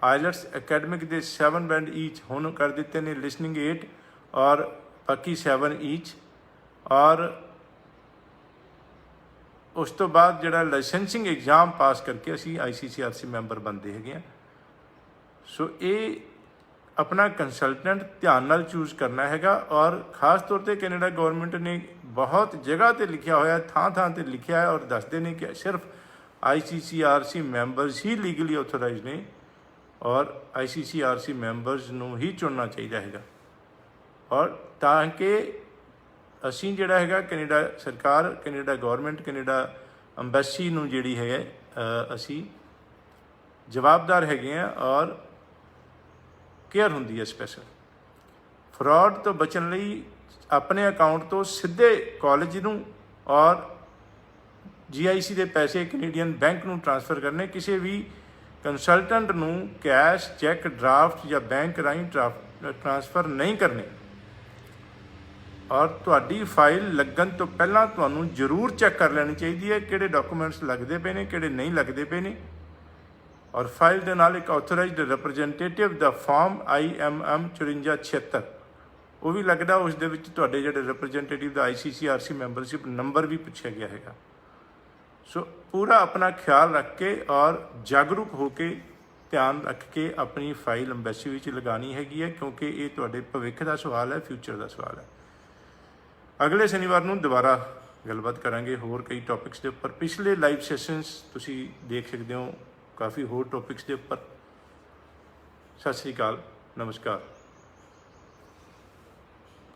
IELTS अकैडमिक के 7 बैंड ईच हुण कर दिते ने, लिसनिंग 8 और बाकी 7 ईच। और उस तो बाद जिहड़ा लाइसेंसिंग एग्जाम पास करके असी ICCRC मैंबर बनते हैं। सो ये अपना कंसलटेंट ध्यान नाल चूज़ करना हैगा। और खास तौर पर कैनेडा गवर्नमेंट ने बहुत जगह पर लिखा होया, थां ते लिखा है और दसते हैं कि सिर्फ ICCRC मैंबरस ही लीगली ऑथोराइज ने और ICCRC मैंबरस नूं ही चुनना चाहिए हैगा। और ताकि असीं जिहड़ा हैगा कैनेडा सरकार कैनेडा गवर्नमेंट कैनेडा अंबैसी नूं जिहड़ी है असीं जवाबदार हैगे हैं और केयर हुंदी है स्पैशल। फ्रॉड तो बचन लई अपने अकाउंट तो सीधे कॉलेज नूं और GIC के पैसे कैनेडियन बैंक नूं ट्रांसफर करने, किसी भी कंसलटेंट नूं कैश चैक ड्राफ्ट या बैंक राहीं ट्रांसफर नहीं करने। और तुहाडी फाइल लगन तो पहला तुहानूं जरूर चैक कर लेनी चाहिए है किहड़े डॉक्यूमेंट्स लगते पे ने किहड़े नहीं लगते पे ने। और फाइल के नाल एक ऑथोराइज्ड रिप्रजेंटेटिव दा फॉर्म IMM 5476 वो भी लगदा, उस दे विच तुहाडे जिहड़े रिप्रजेंटेटिव दा ICCRC मैंबरशिप नंबर भी पूछा गया हैगा। सो पूरा अपना ख्याल रख के और जागरूक होके ध्यान रख के अपनी फाइल अंबैसी विच लगानी हैगी है, क्योंकि ये तुहाडे भविख का सवाल है, फ्यूचर का सवाल है। अगले शनिवार नूं दोबारा गलबात करांगे होर कई टॉपिक्स के उपर। पिछले लाइव सैशनस तुसीं देख सकते हो, काफ़ी होर टॉपिक्स के उपर। सत श्री अकाल, नमस्कार।